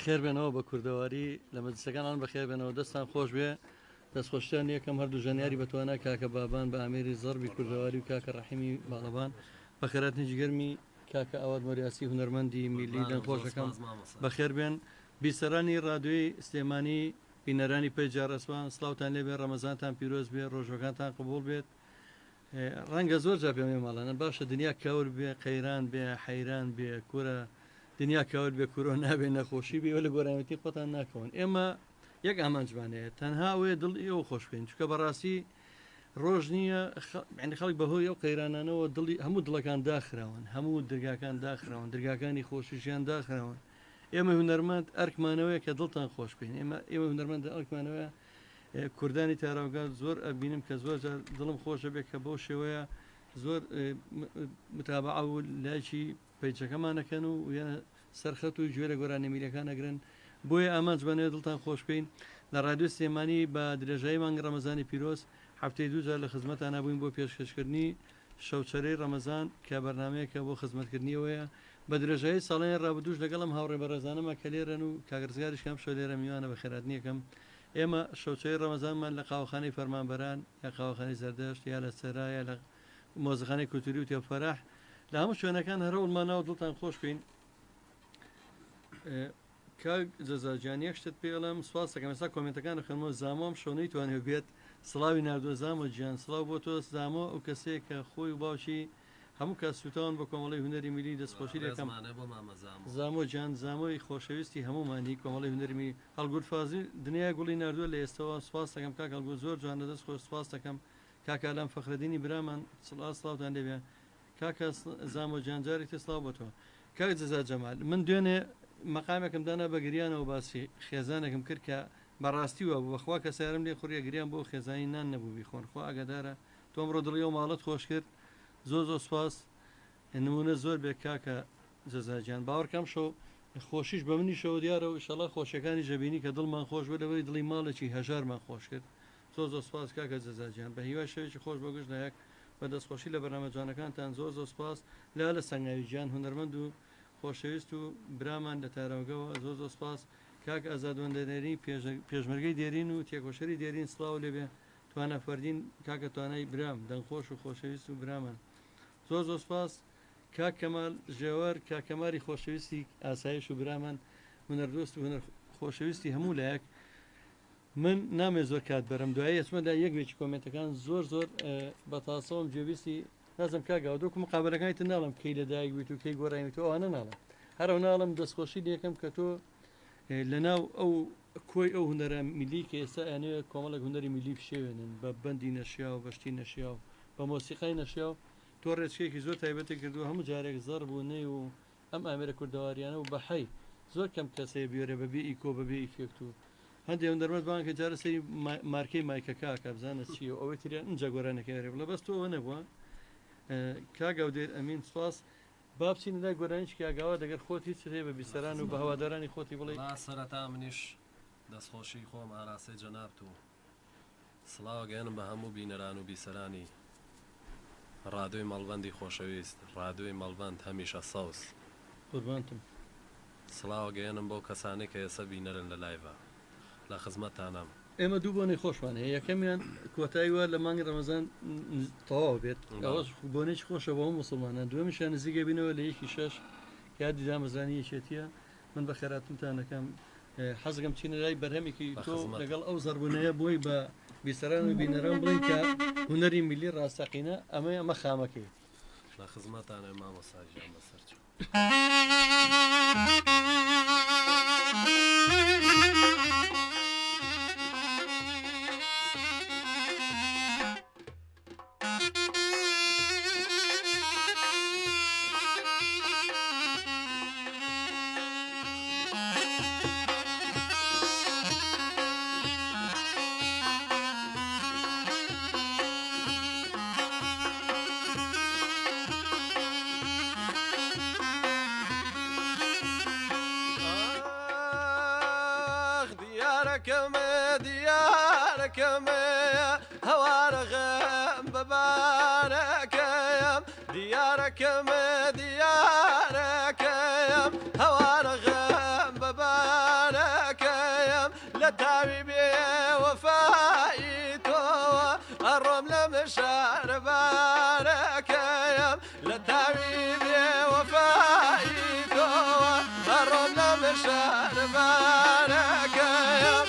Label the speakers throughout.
Speaker 1: بەخێر بێنەوە بە کوردەواری لە مەجلیسەکانان بەخێر بێنەوە دەستان خۆش بێ دەستخۆشیان یەکەم هەردوو ژەنیاری بەتوانە کاکە بابان بە ئامێری زەربی کوردەواری و کاکە ڕەحیمی باڵەبان بەخێراتنی جگەرمی کاکە ئاوات مۆریاسی هونەرمەندی میلی دەنگخۆشەکەم بەخێر بێن بیسەرانی ڕادیۆی سلێمانی بینەرانی پێی جارەسوان سڵاوتان لێبێ ڕەمەزانتان پیرۆز بێ ڕۆژەکانتان قبول بێت ڕەنگە زۆر جا پێم ماڵانە باشە دنیا کەور بێ قەیران بێ حەیران بێ کورە دنیا کەور بێ کورۆ نابێ نەخۆشی بێ لە گۆرانەتی خۆتان ناکەون ئێمە یەک ئامانجوانەیە تەنها ئەوێ دڵ ئێوە خۆش بین چکە بەڕاستی ڕۆژ نییە خەڵک بەهۆی ئەو قەیرانانەوە دڵی هەموو دڵەکان داخراون هەموو دەرگاکان داخراون دەرگاکانی خۆشیژیان داخراون ئێمە هونەرمەند ئەرکمانەوەی کە دڵتان خۆش بین ئێمە هونەرمەند ئەرکمانەوە کوردانی تاراوگات زۆر ئەبینم کە زۆر دڵم خۆشە بێت کە بەو شێوەیە زۆر متابعە و لایکی پەیچەکەمانەکەن و سەرخەت و گوێرە گۆرانی میلەکان ئەگرن بۆیە ئامانج بەنێ دڵتان خۆش بین لە ڕادیۆ سلێمانی بە درێژایی مانگە ڕەمەزانی پیرۆز هەفتەی دووجار لە خزمەتان بووین بۆ پێشکەشکردنی شەوچەرەی ڕەمەزان کە بەرنامەیەکە بۆ خزمەتکردنیەوەیە بە درێژایی ساڵەیە ڕابردووش لەگەڵم هاوڕێ بەڕێزانەمە کە لێرەن و کاگرزگاریش کەم شۆ لێرە میوانە بە خێراتنیەکەم ئێمە شەوچەی ڕەمەزانمان لە قاوەخانەی فەرمانبەران یا قاوەخانەی زەردەشت یا لە سەرایە لە مۆزەخانەی کولتوری و تێوفەرەح لە هەموو شوێنەکان هەرەوڵمانەوە دڵتان خۆش بین کاک جەزاجیان یەک شتت پێڵم سواز دەکەم ئێستا کۆمنتەکان خوێنمەوە زامۆم شۆنەی توانێ بێت سڵاوی ناردووە زامۆ گیان سڵاو بۆ تۆ زامۆ ئەو کەسەیە کە خۆی و باوکی هەموو کەس سوتاون بە کۆمەڵی هونەری میلی دەستخۆشی دەکەم زامۆ گیان زامۆی خۆشەویستی هەمومانی کۆمەڵی هونەرمی هەڵگورد فازی دنیای گوڵی ناردووە لە ئێستەوە سواز دەکەم کاک هەڵگورد زۆر جوانە دەست خۆش سواز دەکەم کاکالام فەخرەدینی برامان سڵاوتان لێبێ کاکە زامۆ گیانجاری تێ سڵاو بۆ تۆ کاک جەزا جەمال من دوێنێ مەقامێکم دانا بە گریانەوە باسی خێزانێکم کرد کە بەڕاستی وە بەخوا کە سارم لێ خوڕیە گریان بۆ خێزانی نان نەبوو بیخۆن خۆ ئاگادارە تۆم ڕۆ دڵی و ماڵەت خۆش کرد زۆر سوپاس نمونە زۆر بێ کاکە جەزاجیان باوەڕکەم شەو خۆشیش بە منی شەوە دیارە و ئیشەڵا خۆشیەکانی ژەبینی کە دڵمان خۆش بە لەوەی دڵی ماڵێکی هەژارمان خۆش کرد زۆر سوپاس کاکە جەزاجیان بە هیوای شەوێکی خۆش بە گشت لایەک بە دەستخۆشی لە بەرنامەجانەکانتان زۆر سوپاس لە سەنگاوی گیان هونەرمەند و خۆشەویست و برامان لە تاراوگەوە زۆر سوپاس کاک ئازادوەندەنێری پێشمەرگەی دێرین و تێکۆشەری دێرین سڵاو لێبێ توانە فەردین کاکە توانای برام دەنگخۆش و خۆشەویست و برامان زۆر سوپاس کاک کەمال ژێوەر کاکەماری خۆشەویستی ئاسایش و برامان هونەردۆست و هونەر خۆشەویستی هەموو لایەک من نامێ زۆر کات بەرم دوایی ئەچمەدا یەکێکی کۆمنتەکان زۆر بە تاسەوەم جێویستی نازم کاگاوە دۆکو مقابلەکانی تر ناڵم کەی لەدایک بیت و کەی گۆڕاییت و ئەوانە ناڵم هەرەو ناڵم دەستخۆشی یەکەم کە تۆ لەناو ئەو کۆی ئەو هونەرە میلی کە ئێستا ئەنوێ کۆمەڵک هونەری میلی بشێوێنن بە بەندی نەشیا و بەشتی نەشیا و بە مۆسیقای نەشیا و تۆ ڕێچکێکی زۆر تایبەتی کردو هەموو جارێک زەر بوونەی و ئەم ئامێرە کوردەواریانە و بەحەی زۆر کەم کەسەیە بێرە بەبێ ئیکۆ بەبێ ئیفێکت و هەندێک هونەرمەند بان کە جارە سەری مارکەی مایکەکە بزانە چیە ئەوەی تریان ئەنجا گۆرانەکەیارێ بڵە بەست تۆ ئەوە نەبووە کاگاو دێر ئەمین سپاس بابچین لای گۆرانیش کاگاوە دەگەر خۆت هیچ هەیە بە بیسەران و بە هەوادارانی خۆتی بڵێ
Speaker 2: سەرەتا منیش دەستخۆشی خۆم ئاراسی جەنابت و سڵاو گەێنم بە هەموو بینەران و بیسەرانی ڕادۆی مەڵبەندی خۆشەویست ڕادۆی مەڵبەند هەمیشە سەوس
Speaker 1: قوربانتم
Speaker 2: سڵاو گەیەنم بۆ کەسانی کە ئێستا بینەرن لە لایڤە لە خزمەتتانم
Speaker 1: ئێمە دوو بۆنەی خۆشمان هەیە یەکەمیان کۆتایی وە لە مانگی ڕەمەزان تەواو بێت ئەوەش بۆنێکی خۆشە بۆ مسلمانان دووەمیشیان نزیگە بینەوە لە یەکی شەش یادی دامەزانی یەکێتیە من بە خێراتتانەکەم حەزگەم چینە لای بەرهەمێکی تۆ لەگەڵ ئەو زەربوونەیە بۆی بە بیسەران و بینەران بڵین کە هونەری میلی ڕاستەقینە ئەمە خامەکەی
Speaker 2: لە خزمەتانە مامۆساژیان بەسەرچوو
Speaker 3: دیارەکەم هەوارەغەم بەبارەکەم دیارەکەم هەوارەغەم بەبارەکەم لە تاوی بێوەفایی تۆوە ئەڕۆم لە مشارەبارەکەم لە تاوی بێوەفایی تۆوە ئەڕۆم لە مشارەبارەکەم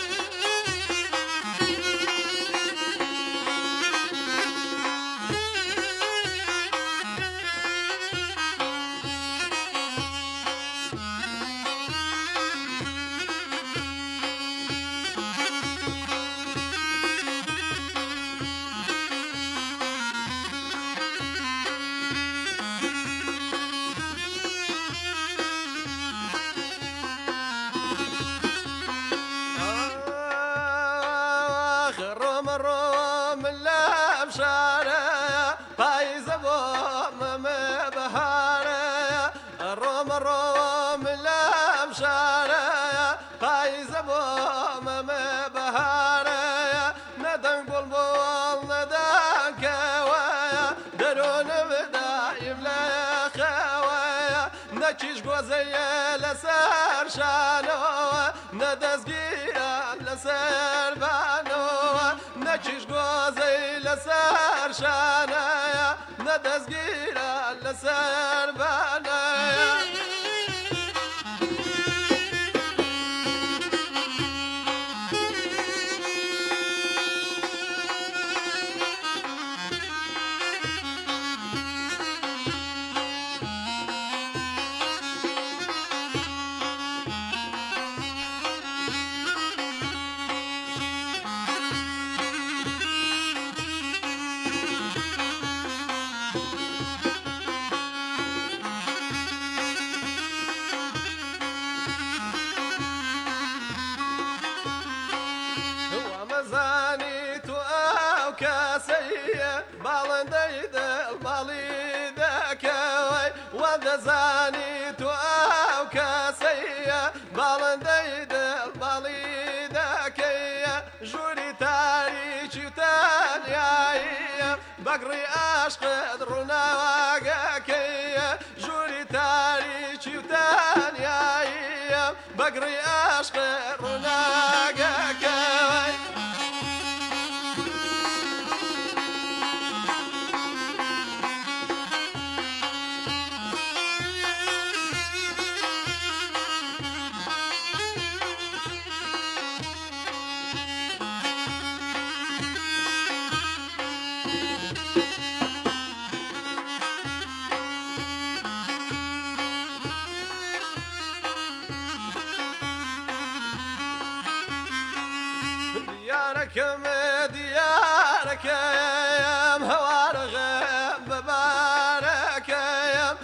Speaker 3: نەکیش گۆزەیە لەسەر شانەوە نەدەستگیران لەسەر بانەوە نەکیش گۆزەی لەسەر شانەیە نەدەستگیران لەسەر بانەیە باڵندەی دڵماڵی دەکەوەی وەدەزانی تو ئەو کەسەیە باڵندەی دڵماڵی دەکەیە ژووری تاریکی و تەنیاییە بەگڕی عاشقت ڕووناواگەکەیە ژووری تاریکی و تەنیاییە بەگڕی عاشقت ڕووناگەکەوەی دیارەکەم هەوارەغەم بەبارەکەم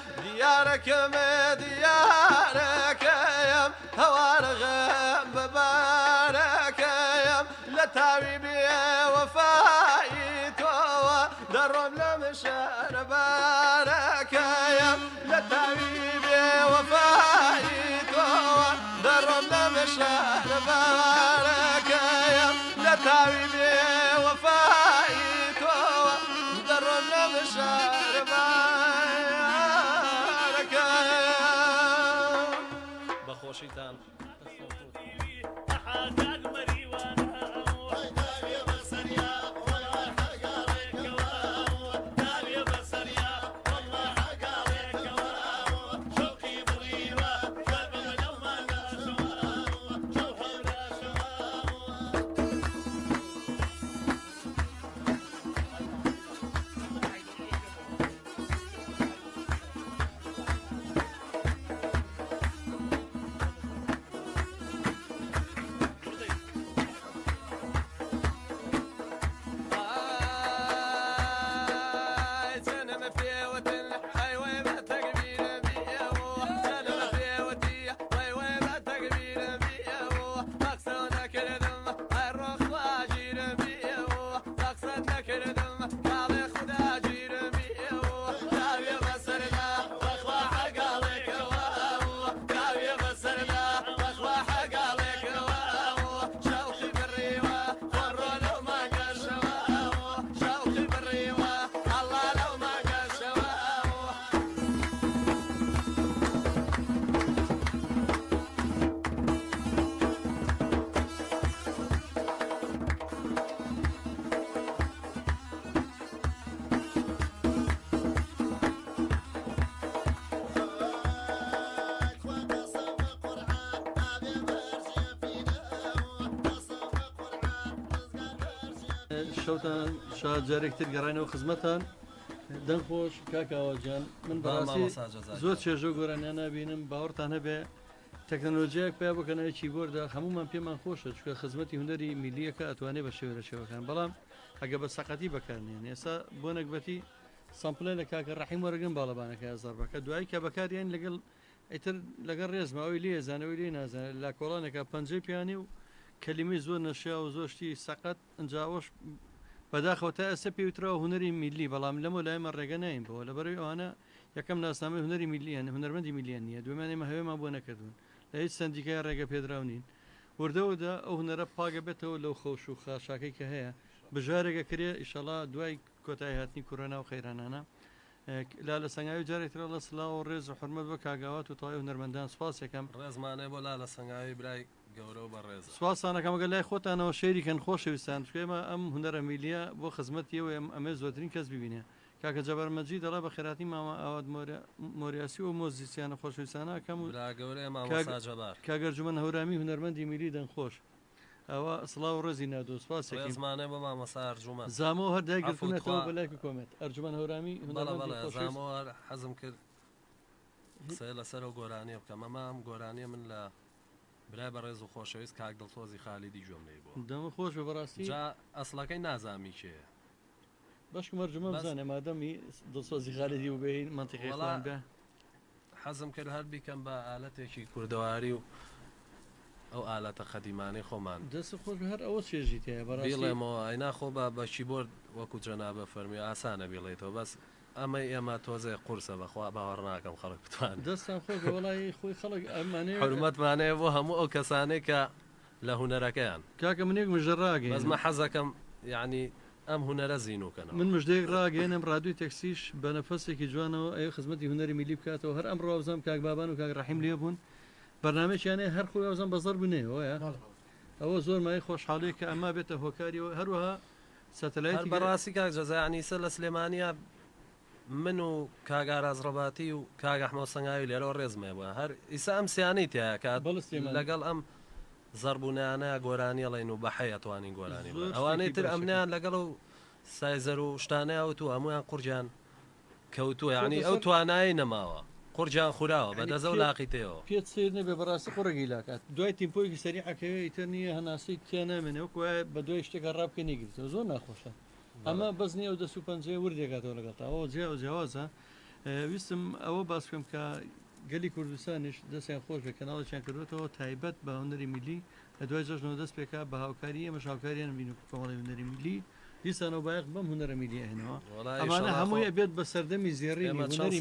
Speaker 3: دیارەکەم هەوارەغەم بەبارەکەم لە تاوی بێوەفایی تۆوە دەڕۆم لە مشارەبارەکەم لە تاوی بێوەفایی تۆوە دەڕۆم لە مشارەبارەکەم لە تاوی بێوەفایی تۆوە دەڕۆم لە مشارەبارەکەم
Speaker 2: باشیتان
Speaker 1: شەوتان شاد جارێکتر گەڕانەوە خزمەتان دەنگ خۆش کاکاوەجان من بەڕاستی زۆر چێژە گۆرانیان نبینم باوەڕتان هەبێ تەکنۆلۆژیایەک پێ بکەنەوە کیبۆردا هەمومان پێمان خۆشە چکە خزمەتی هونەری میلیەکە ئەتوانێت بە شێوەرە شێوەکان بەڵام ئەگە بە سەقەتی بەکارنیان ئێستا بۆ نەکبەتی سامپلە لە کاکە ڕەحیم وەرەگەن باڵەبانەکە زەربەکە دوایی کە بەکاریان لەگەڵ ئیتر لەگەڵ ڕێزماوەی لێ زانەوەی لێ نازانێت لە کۆڵانێکە پەنجەی پیانی و کەلیمەی زۆر نەشیا و زۆشتی سەقەت ئەنجاوەش بەداخەوە تا ئێستا پێوترەوە هونەری میلی بەڵام لەمە لایمە ڕێگە نایم بەوە لەبەرەوەی ئەوانە یەکەم ناسنامەی هونەری میلیان هونەرمەندی میلیان نییە دوێمانێمە هەوێمان بۆ نەکردوون لە هیچ سندیکای ڕێگە پێدراو نین وردەوەدا ئەو هونەرە پاگە بێتەوە لەو خەوش و خاشاکەی کە هەیە بژارێکە کرێ ئیشەڵا دوای کۆتایی هاتنی کوڕەنا و خەیرانانە لا لە سەنگاوی جارێکترە لە سلااو و ڕێز و حرمەت بە کاگاوات و تاوای هونەرمەندان سوپاس یەکەم
Speaker 2: ڕێزمانێ بۆ لا لە سەنگاوی برای گەورە و بەڕێز
Speaker 1: سواسانەکەمەگە لای خۆتانەوە شێریکەن خۆشەویستان چکێمە ئەم هونەرە میلیە بۆ خزمەتیەوە ئەمێ زۆترین کەس ببینێ کاکە جەبەرمەجی دەڵا بە خێراتی ماما ئاوات مۆریاسی و مۆزیسیانە خۆشەویستانەکەم و کاگەرجومەن هەورامی هونەرمەندی میلی دەنگخۆش ئەوە سڵاو و ڕێزی نادۆ سوپاسێکی
Speaker 2: زمانێ بۆ مامەسا ئەرجومەن
Speaker 1: زامۆ هەر دایگرتونەتەوە بەلایک و کۆمێت ئەرجومەن هەورامی
Speaker 2: زامۆ حەزم کرد قسە لەسەر و گۆرانیە بکەم ئەمە ئەم گۆرانیە من لە برای بەڕێز و خۆشەویست کاک دڵسۆزی خالیدی جۆملەی بۆ
Speaker 1: دەمە خۆش بە بەڕاستی
Speaker 2: جا ئەسڵەکەی نازامی کێیە
Speaker 1: بەشکم مەرجمە بزانێ مادەمی دڵسۆزی خالیدی و بێ منتیقیڵان بێ
Speaker 2: حەزم کرد هەر بیکەم بە ئالەتێکی کوردەواری و ئەو ئالەتە خەدیمانەی خۆمان
Speaker 1: دەست خۆش هەر ئەوە چێژی تەیە بەڕاستی
Speaker 2: بڵێمەوە ئەینا خۆ بە کیبۆرد وەکو جەنابە فەرمی ئاسانە بڵێتەوە بەس ئەمە ئێمە تۆزێ قورسە بەخوا باوەڕ ناکەم خەڵک بتوان
Speaker 1: دەستان خۆش وڵی خۆی خەڵک ئەمانێ
Speaker 2: حرمەتمانەیە بۆ هەموو ئەو کەسانەی کە لە هونەرەکەیان
Speaker 1: کاکە منێک مژەڕاگەین
Speaker 2: بەزمە حەزەکەم یعنی ئەم هونەرە زیینوکەنەوە
Speaker 1: من مژدەیەک ڕاگەێنم ڕادوی تەکسیش بە نەفەسێکی جوانەوە ئەو خزمەتی هونەری میلی بکاتەوە هەر ئەم ڕاوزەم کاک بابان و کاک ڕەحیم لێ بوون بەرنامەیەکیانێ هەر خۆی ئەوزەم بەزەر بنێەوەە ئەوە زۆر مای خۆشحاڵەیە کە ئەمە بێتە هۆکاریەوە هەروەها سەتەلایت
Speaker 2: بەڕاستی کاک جەزایانی سەر لە سلێمانیا من و کاگاراز ڕەباتی و کاگ ئەحمەد سەنگاوی لێرەوە ڕێزمێ بووە هەر ئیسا ئەم سیانی تایە کات لەگەڵ ئەم زەربوونیانە گۆرانیەڵێن و بەحەیە توانین گۆرانی ئەوانەی تر ئەمنیان لەگەڵ و سایزەر و شتانەیە و هەمویان قورجان کەوتووە یعنی ئەو توانایی نەماوە قورجان خوراوە بەدەزە و لاقیتەوە
Speaker 1: پێت سیر نەبێ بەڕاستی قوڕێکی لاکات دوای تیمپۆیکی سەریعەکەوێ ئیتر نییە هەناسی تیا نامێنێ وەکو بە دوای شتێکە ڕابکە نێگرێتەوە زۆر ناخۆشە ئەمە بەس نییە و دەست و پەنجەی وردێکاتەوە لەگەڵتەوە جیا و جیاوازە ویستم ئەوە باس بکەم کە گەلی کوردستانیش دەستیان خۆش بە کەناڵێکیان کردوێتەوە تایبەت بە هونەری میلی لە دوای جەژنەوە دەست پێکا بە هاوکاری ئەمە هاوکاریان بین و کۆمەڵی هونەری میلی دیسانەوە بایەق بەم هونەرە میلی هێنەوە ئەمانە هەمووی بێت بە سەردەمی زێڕی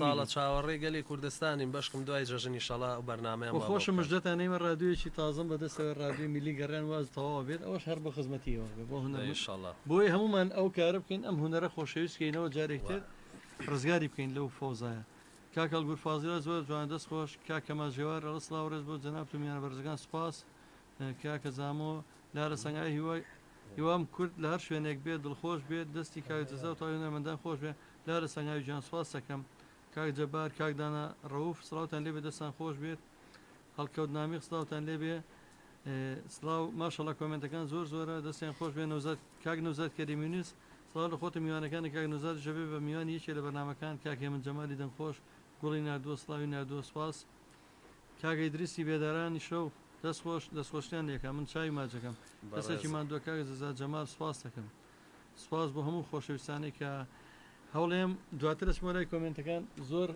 Speaker 2: ساڵە چاوەڕێ گەلی کوردستانین بەشکم دوای جەژنی شەڵا و بەرنامەیان
Speaker 1: خۆشم مژدەتان نەیمە ڕادیوێکی تازم بەدەستەوە ڕادیۆ میلی گەڕیان واز تەواو بێت ئەوەش هەر بە خزمەتیەوە بۆ هونەر بۆی هەمومان ئەو کارە بکەین ئەم هونەرە خۆشەویستکەینەوە جارێکتر ڕزگاری بکەین لەو فۆزایە کاکەڵ گورفازیرە زۆر جوان دەست خۆش کاکەمە ژێوار ئەڵە سڵاو ڕێز بۆ جەناب و میانە بەرزەکان سوپاس کاکە زامۆ لارە سەنگای هیوام کورد لە هەر شوێنێک بێت دڵخۆش بێت دەستی کاک جەزا و تاوی نەمەندان خۆش بێت لارە سەنگاوی جیان سوپاس دەکەم کاک جەبار کاک دانا ڕەوف سڵاوتان لێ بێ دەستان خۆش بێت هەڵکەوت نامیق سڵاوتان لێ بێ سڵاو ماشەڵە کۆمنتەکان زۆر زۆرە دەستیان خۆش بێ کاک نەوزاد کەریمینوس سڵاو لە خۆتە میوانەکانی کاک نەوزاد ژەبێ بە میوانی یەکێ لە بەرنامەکان کاک هێمن جەمالی دەنگخۆش گوڵی نردووە سڵاوی نردووە سوپاس کاگەی دریسی بێدارانی شەو دەستخۆشیان لێکە من چاوی ماجەکەم دەستێکی ماندووە کاک جەزا جەمال سوپاس دەکەم سوپاس بۆ هەموو خۆشەویستانی کە هەوڵێم دواتر چمۆلای کۆمنتەکان زۆر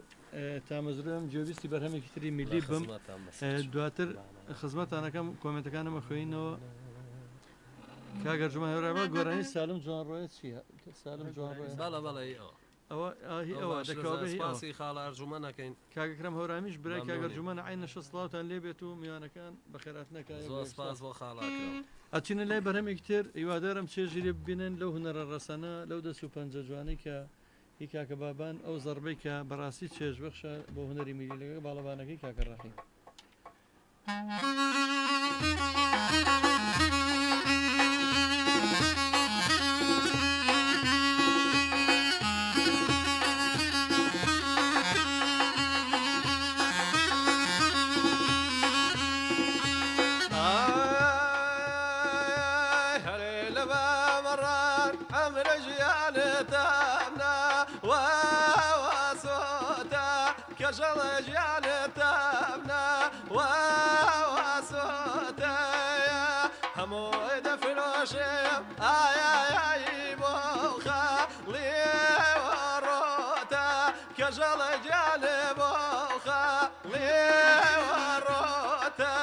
Speaker 1: تامەزرم جێویستی بەرهەمێکی تری میلی بم دواتر خزمەتانەکەم کۆمنتەکانمە خوێنەوە کاگەرجمە هێرابا گۆرانی سالم جوانڕۆیە چیە سالم جوانڕۆیە ئەوە
Speaker 2: دەکەواسی خاڵارجومە نەکەین
Speaker 1: کاگەکرم هەورامیش برای کاگەرجمە عینە سڵاوتان لێ بێت و میوانەکان بەخێرات نەکە
Speaker 2: سپاس بۆ خاڵاکە
Speaker 1: ئەچینە لای بەرهەمێکی تر هیوادارم چێژیری ببینن لەو هونەرە ڕەسەنە لەو دەست و پەنجە جوانەی کە هی کاکە بابان ئەو زەربەی کە بەڕاستی چێژبەخشە بۆ هونەری میلی لەگە باڵەبانەکەی کاکە ڕاحی
Speaker 3: كجل جيال تابنا واسوتا همو دفروشي اي بوخا لي وروتا كجل جيال بوخا لي وروتا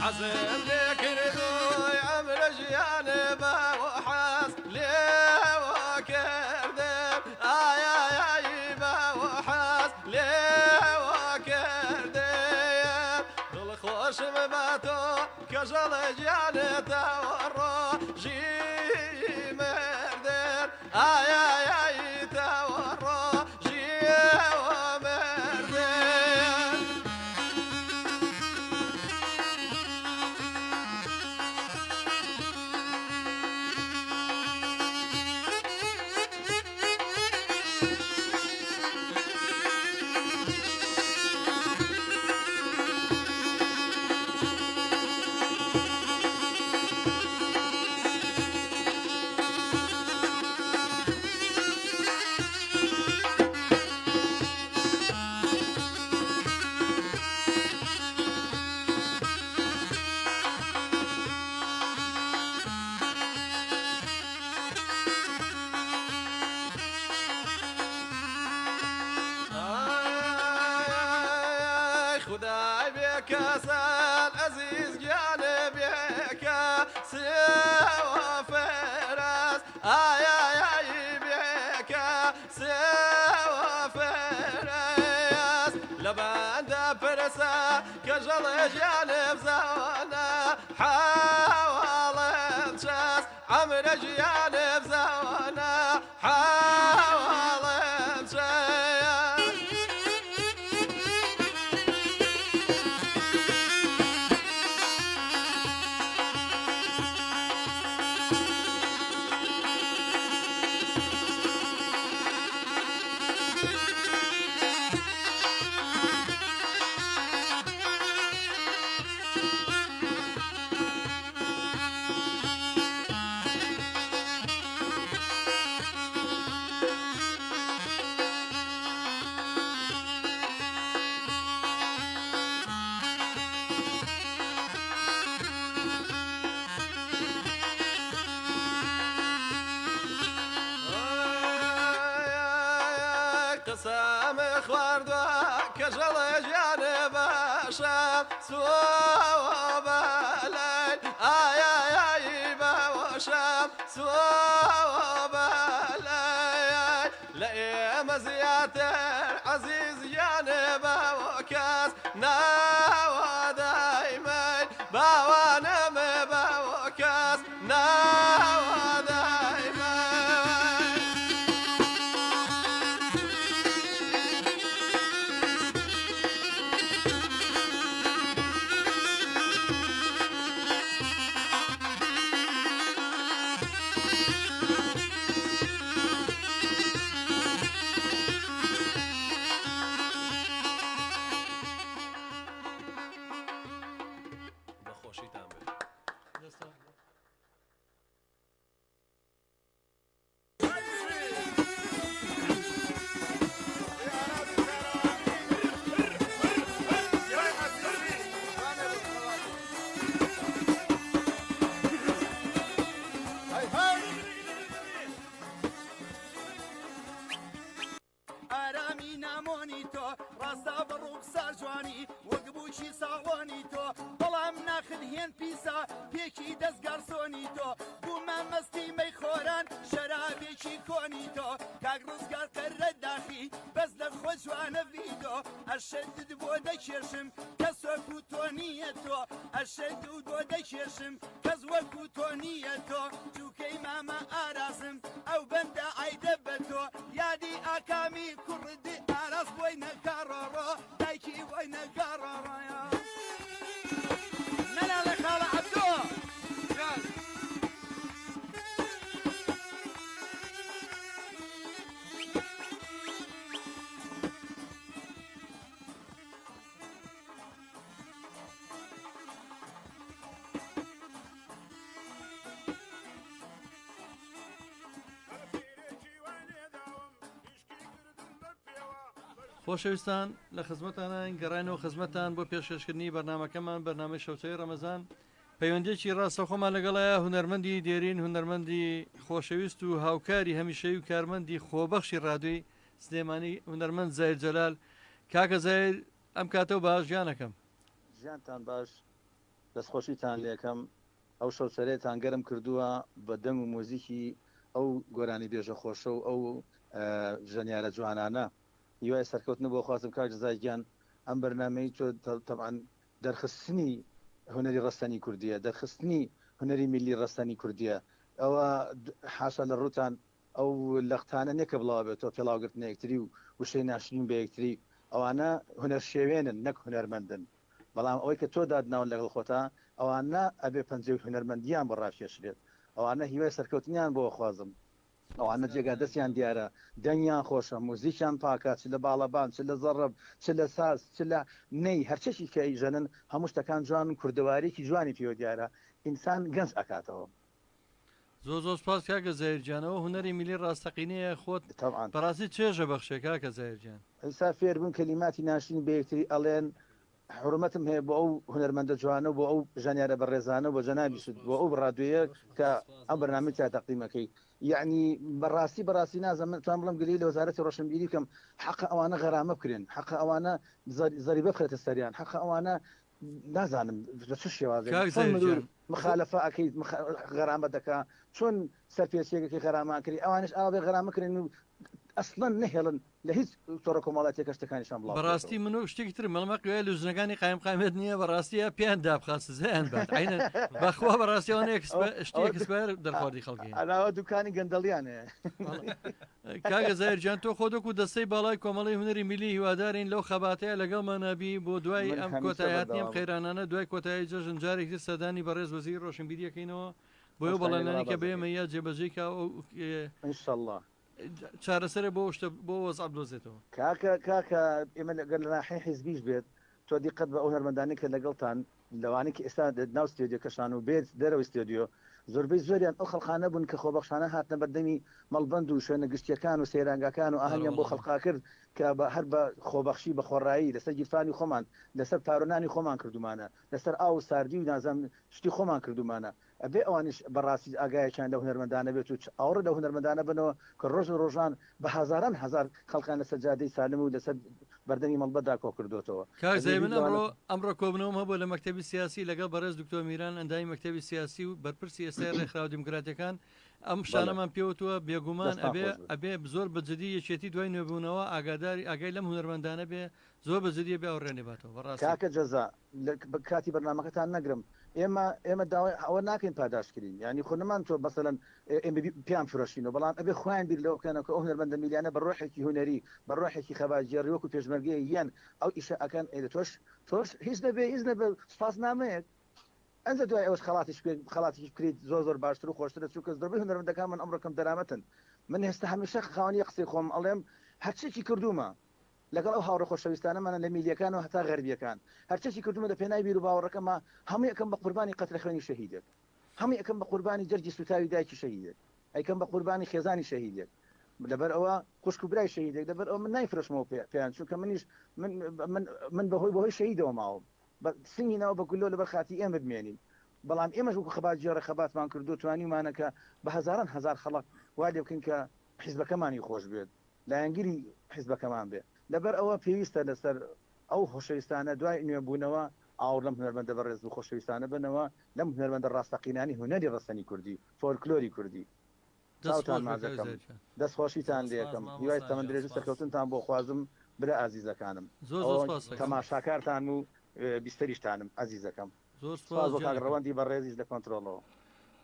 Speaker 3: عزم ذكرتو عمر جيانبا وحاس ليه وكردم اي با وحاس ليه وكردم دل خوش مباتو كجل جيانتا ورو جي مردر اي تورو جي ومردر خداي بك سال عزيز جانبك سوى فراس اي بك سوى فراس لبان فرسا كجل جانب زوانا حاول تشاس عمر جانب زوانا حاول تشاس قسم خواردوا كجل جانب باشا بوشم سوا بالای آی آی آی بوشم سوا بالای لئیم زیاتر عزیز یعنی بوکس نوا دایمی باوانم بوکس نوا دایمی
Speaker 2: بەخۆشیتان بێت.
Speaker 4: ئارامی نامۆنی تۆ ڕاستا بەڕووقسا جوانی وەگبووکی ساڵۆنی تۆ بەڵام ناخن هێن پیسا پێکی دەستگارسۆنی تۆ بوومە مەستی مەی خۆران شەرابێکی کۆنی تۆ کاک ڕزگار قەرە داخی بەس لە خۆ جوانە ڤیدۆ ئەشەدت بۆ دەکێشم کەس وەکو تۆ نییە تۆ ئەشەد و بۆ دەکێشم کەس وەکو تۆ نییە تۆ جووکەی مامە ئارازم ئەو بەندە ئایدە بە تۆ یادی ئاکامی کوڕدی ئاراز بۆی نەکارڕۆ دایکی بۆی نەکارڕۆڕۆیە نەنا لە خاڵە عەبدۆ
Speaker 1: خۆشەویستان لە خزمەتانە گەڕانەوە خزمەتان بۆ پێشکەشکردنی بەرنمەکەمان بەرنامەی شەوچەی ڕەمەزان پەیوەندێکی ڕاستەخۆمان لەگەڵایە هونەرمەندی دێرین هونەرمەندی خۆشەویست و هاوکاری هەمیشەی و کارمەندی خۆبەخشی ڕادوی سلێمانی هونەرمەند زایر جەلال. کاکە زایر ئەم کاتەوە باش ژیانەکەم
Speaker 5: ژیانتان باش دەستخۆشیتان لێکەم ئەو شەوچەرێتان گەرم کردووە بە دەنگ و مۆزیکی ئەو گۆرانی بێژە خۆشە و ئەو ژەنیارە جوانانە هیوای سەرکەوتنە بۆ خوازم کاک جزایگیان ئەم بەرنامەی تۆ تەبعاً دەرخستنی هونەری ڕستنی کوردیە دەرخستنی هونەری میلی ڕستنی کوردیە ئەوە حاشا لە ڕوتان ئەو لەختانە نێکە بڵاو بێتەوە پێڵاوگرتنە یەکتری و وشەی ناشرین بە یەکتری ئەوانە هونەر شێوێنن نەک هونەرمەندن بەڵام ئەوەی کە تۆ دادناون لەگەڵ خۆتا ئەوانە ئەبێ پەنجەی هونەرمەندیان بۆ ڕافێشرێت ئەوانە هیوای سەرکەوتنیان بۆ خوازم ئەوانە جێگا دەستیان دیارە دەنگیان خۆشە مۆزیکیان پاکات چ لە باڵەبان چ لە زەڕب چ لە ساز چ لە نەی هەرچەشی کە ئیژەنن هەموو شتەکان جوان و کوردەوارێکی جوانی پێوە دیارە ئینسان گەنج ئەکاتەوە.
Speaker 1: زۆر سپاس کاکە زایرجانەوە هونەری میلی ڕاستەقینەیە خۆت بەڕاستی چێژە بەخشێ کاکە زایرجان
Speaker 5: ئەیسا فێر بوون کەلیماتی ناشرین بە یەکتری ئەڵێن حرمەتم هەیە بۆ ئەو هونەرمەندە جوانە بۆ ئەو ژانیارە بەڕێزانە بۆ جەنابیشت بۆ ئەو ڕادوەیە کە ئەم بەرنامەی تا تەقدیمەکەی یعنی بەڕاستی نازەمن توان بڵم گری لە وەزارەتی ڕۆشنبیری بکەم حەق ئەوانە غەرامە بکرێن حەق ئەوانە زەریبە بخرێتە سەریان حەق ئەوانە نازانم چ شێوازێ مخالفە ئەەکەیت غەرامە دەکا چۆن سەرپێچێکەکەی غەرامان کردی ئەوانش ئاوێ غەرامەکردن و ئەسڵەن نەهێڵن لە هیچ تۆڕە کۆمەڵاتێکە شتەکانیشان بڵاو
Speaker 1: بەڕاستی من و شتێکی تر مەڵمەقوێ لوزنەکانی قایمقامێت نییە بەڕاستیە پیان دابخات سزیان بات عینە بەخوا بەڕاستیەوەنێ شتێکسپەر دەرخواردی خەڵکی
Speaker 5: ئەلاوە دوکانی گەندەڵیانێ
Speaker 1: کاگە زایرجان تۆ خۆدەک و دەستەی باڵای کۆمەڵی هونەری میلی هیوادارین لەو خەباتەیە لەگەڵ مانابی بۆ دوای ئەم کۆتایاتنیم خێرانانە دوای کۆتایی جەژن جارێکی سەدانی بەڕێز وەزیری ڕۆشنبیریەکەینەوە بۆ بەڵێنانی کە بێمە یا جێبەجێی
Speaker 5: ئینشەڵڵا
Speaker 1: چارەسەرە بۆ شتە بۆ وەزعەب دۆزێتەوە
Speaker 5: کاکە ئێمە لەگەڵ ڕاحی حیزبیش بێت تۆ دیقەت بە ئەو هەرمەندانی کە لەگەڵتان لەوانی کە ئێستا ناو ستێدیۆکەشان و بێت دەرەوەی ستێدیۆ زۆربەی زۆریان ئەو خەڵخانە بوون کە خۆبەخشانە هاتنە بەردەمی مەڵبەند و شوێنە گشتیەکان و سەیرانگاکان و ئاهەنگیان بۆ خەڵقا کرد کە هەر بە خۆبەخشی بە خۆڕایی لەسەر گیرفانی خۆمان لەسەر پارۆنانی خۆمان کردومانە لەسەر ئاو ساردی و نازانم شتی خۆمان کردومانە ئەبێ ئەوانش بەڕاستی ئاگایەکیان لە هونەرمەندانە بێت و ئاوڕە لە هونەرمەندانە بنەوە کە ڕۆژ و ڕۆژان بە هزاران هزار خەڵکان لە سەجادەی سالم و لەسەر بەردەمی مەڵبەتدا کۆ کردوتەوە.
Speaker 1: کاکزای من ئەمڕۆ کۆبنەوەم هەبوو لە مەکتەبی سیاسی لەگەڵ بەڕێز دکتۆر میران ئەندامی مەکتەبی سیاسی و بەرپرسی ئێستای ڕێکخراوە دیموکراتیەکان ئەم شانەمان پێوتووە بێگومان ئەبێ زۆر بەجددی یەکێتی دوای نوێبوونەوە ئاگای لەم هونەرمەندانە بێ زۆر بەجددیە بێ ئەوڕێنێباتەوە بەڕاستی.
Speaker 5: کاکە جەزا کاتی بەرنامەکەتان نەگرم ئێمە داوای ئەوە ناکەین پاداشکردین ینی خۆنەمان تۆ بەسەن پیان فرۆشینەوە بەڵام ئەبێ خوایان بیر لەوە بکەنەوە کە ئەو هونەرمەندە میلیانە بە ڕۆحێکی هونەری بە ڕۆحێکی خەباجێڕی وەکو پێشمەرگەی یەن ئەو ئیشە ئەکەن تۆش هیچ نەبێ سپاس نامەیەک ئەنجە دوای ئەوش خەڵاتی بکریت زۆر باشتر و خۆشترە چوو کەس دەبێ هونەرمەندەکان من ئەمڕۆکەم دەرامەتن من هێستا هەمیشە خاوەنی قسەی خۆم ئەڵێم هەرچێکی کردومە لەگەڵ ئەو هاوڕە خۆشەویستانەمانە لە میلیەکان و هەتا غەربیەکان هەرچێکی کردومە لە پێناوی بیر و باوەڕەکەمە هەموو یەکەم بە قوربانی قەترە خوێنی شەهیدێک هەموو یەکەم بە قوربانی جەرگی سوتاوی دایکی شەهیدێک ئەیکەم بە قوربانی خێزانی شەهیدێک لەبەر ئەوە خوشک و برای شەهیدێک لەبەر ئەو من نایفرۆشمەوە پێیان چونکە منیش من بەهۆی شەهیدەوە ماوە سنگینەوە بە گولۆ لەبەر خاتی ئێمە بمێنین بەڵام ئێمەش وەکو خەباتجێڕە خەباتمان کردو توانیمانەکە بە هەزاران هەزار خەڵک وا لێ بکەین کە حیزبەکەمانی خۆش بێت لایەنگیری حیزبەکەمان بێت لەبەر ئەوە پێویستە لەسەر ئەو خۆشەویستانە دوای نوێبوونەوە ئاور لەم هونەرمەندە بەڕێز و خۆشەویستانە بنەوە لەم هونەرمەندە ڕاستەقینانی هونەری ڕستنی کوردی فۆلکلۆری کوردی چاوتان مازەکەم دەستخۆشیتان لێکم هیوای تەمەند درێژ سەرکەوتنتان بۆ خوازم برە ئازیزەکانم تەماشاکارتان و بیستەریشتانم ئازیزەکەم زۆر سپاس بۆ کاکڕەوەندی بەڕێزیش لە کۆنتترۆلەوە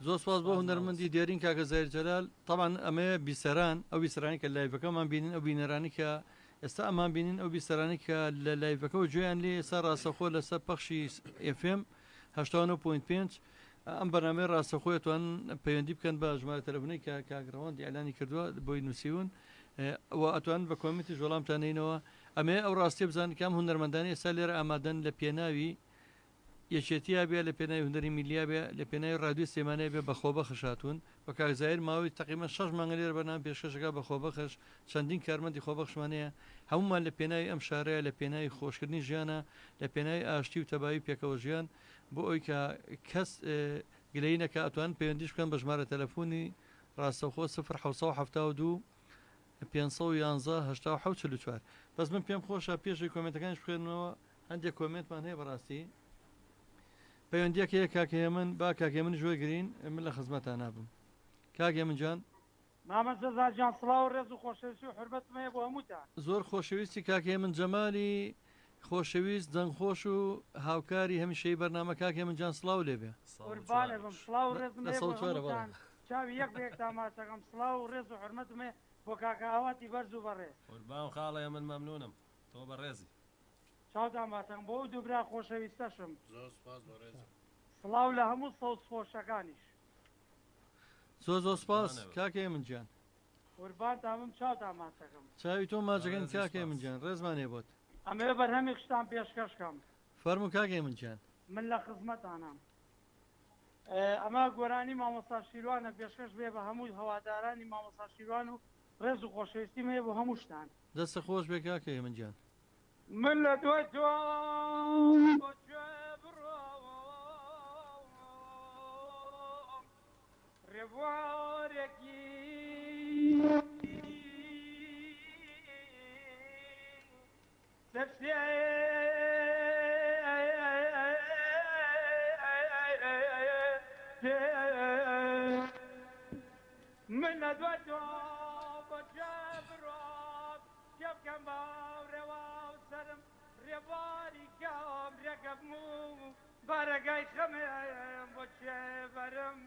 Speaker 1: زۆر سپاس بۆ هونەرمەندی دیارین کاکە زایر جەلال طبعا ئەمەیە بیسەران ئەو بیسەرانی کە لایڤەکەمان بینین ئەو بینەرانی کە ئێستا ئەمان بینین ئەو بیسەرانی کە لە لایڤەکەەوە گوێیان لێ ئێستا ڕاستەخۆ لەسەر پەخشی FM 89.5 ئەم بەنامەی ڕاستەخۆیتوان پەیوەندی بکەن بە ژمارە تەلەفۆنەی کە کاکڕەوەندی ئەلانی کردووە بۆی نووسیون ئەتوان بە کۆمیتی ژۆڵامتانینەوە ئەمێ ئەو ڕاستی بزان کام هونەرمەندانی ئێستا لێرە ئامادەن لە پێناوی یەکێتیا بێ لە پێناوی هونەری میلیا بێ لە پێناوی ڕادیۆ سێمانەیە بێ بەخۆبە خشاتون بە کاکزایر ماوەی تقریبا 6 مانگە لێرە بەنام پێشکەشەکە بەخۆبەخش چەندین کارمەندی خۆبەخشمانەیە هەمومان لە پێناوی ئەم شارەیە لە پێناوی خۆشکردنی ژیانە لە پێناوی ئاشتی و تەباوی پێکەوە ژیان بۆ ئەوی کە کەس گلەیینەکە ئەتوان پەیوەندیش بکەن بە ژمارە تەلەفۆنی ڕاستەخۆ 1972 511 بەس من پێم خۆشە پێشی کۆمنتەکانش بخێنەوە هەندێک کۆمنتمان هەیە بەڕاستی پەیوەندیەکەیە کاکێ من با کاکێ من ژۆی گرین من لە خزمەتان نابم کاکێ من جان
Speaker 6: مامەزەزارجان سڵاو و ڕێز و خۆشەویستی و حورمەتمەیە بۆ هەمووتان
Speaker 1: زۆر خۆشەویستی کاکێ من جەمالی خۆشەویست دەنگخۆش و هاوکاری هەمیشەی بەرنامە کاکێ من جان سڵاو لێبێ
Speaker 6: قوربانێ بم سڵاو و ڕێزمەیە بۆ هەمووتان چاوی یەک بێک تاماشەکەم سڵاو و ڕێز و حورمەتمێ بۆ کاکە ئاواتی بەرز و بەڕێز
Speaker 2: قوربان خاڵەیە من مەمنونم تۆ بەڕێزی
Speaker 6: چاوتان باشەکەم بۆ ئەو دووبرا خۆشەویستەشم سڵاو لە هەموو سەوت خۆشەکانیش
Speaker 1: زۆر سپاس کاکێ من جان
Speaker 6: قوربان تامم چاوتان ماچەکەم
Speaker 1: چاوی تۆ ماچەکەن کاکێ من جان ڕێزمانێ بۆت
Speaker 6: ئەمێ بەرهەمی خشتان پێشکەشکەم
Speaker 1: فەرموو کاکێ من جان
Speaker 6: من لە خزمەتانم ئەمە گۆرانی مامۆستا شیروانە پێشکەش بێ بە هەموو هەوادارانی مامۆستا شیروان و ڕێز و خۆشەویستی مێ بۆ هەموو شتان
Speaker 1: دەستە خۆش بێ کاکێ من جان
Speaker 6: من لە دوای تۆ ڕێبوارێکی سەرسێ من لە دوای تۆ بۆ جەبرۆم جەبکەم باوڕێوە و سەرم ڕێبواری کەم ڕێگەم و بەرەگای خەمێم بۆ چێبەرم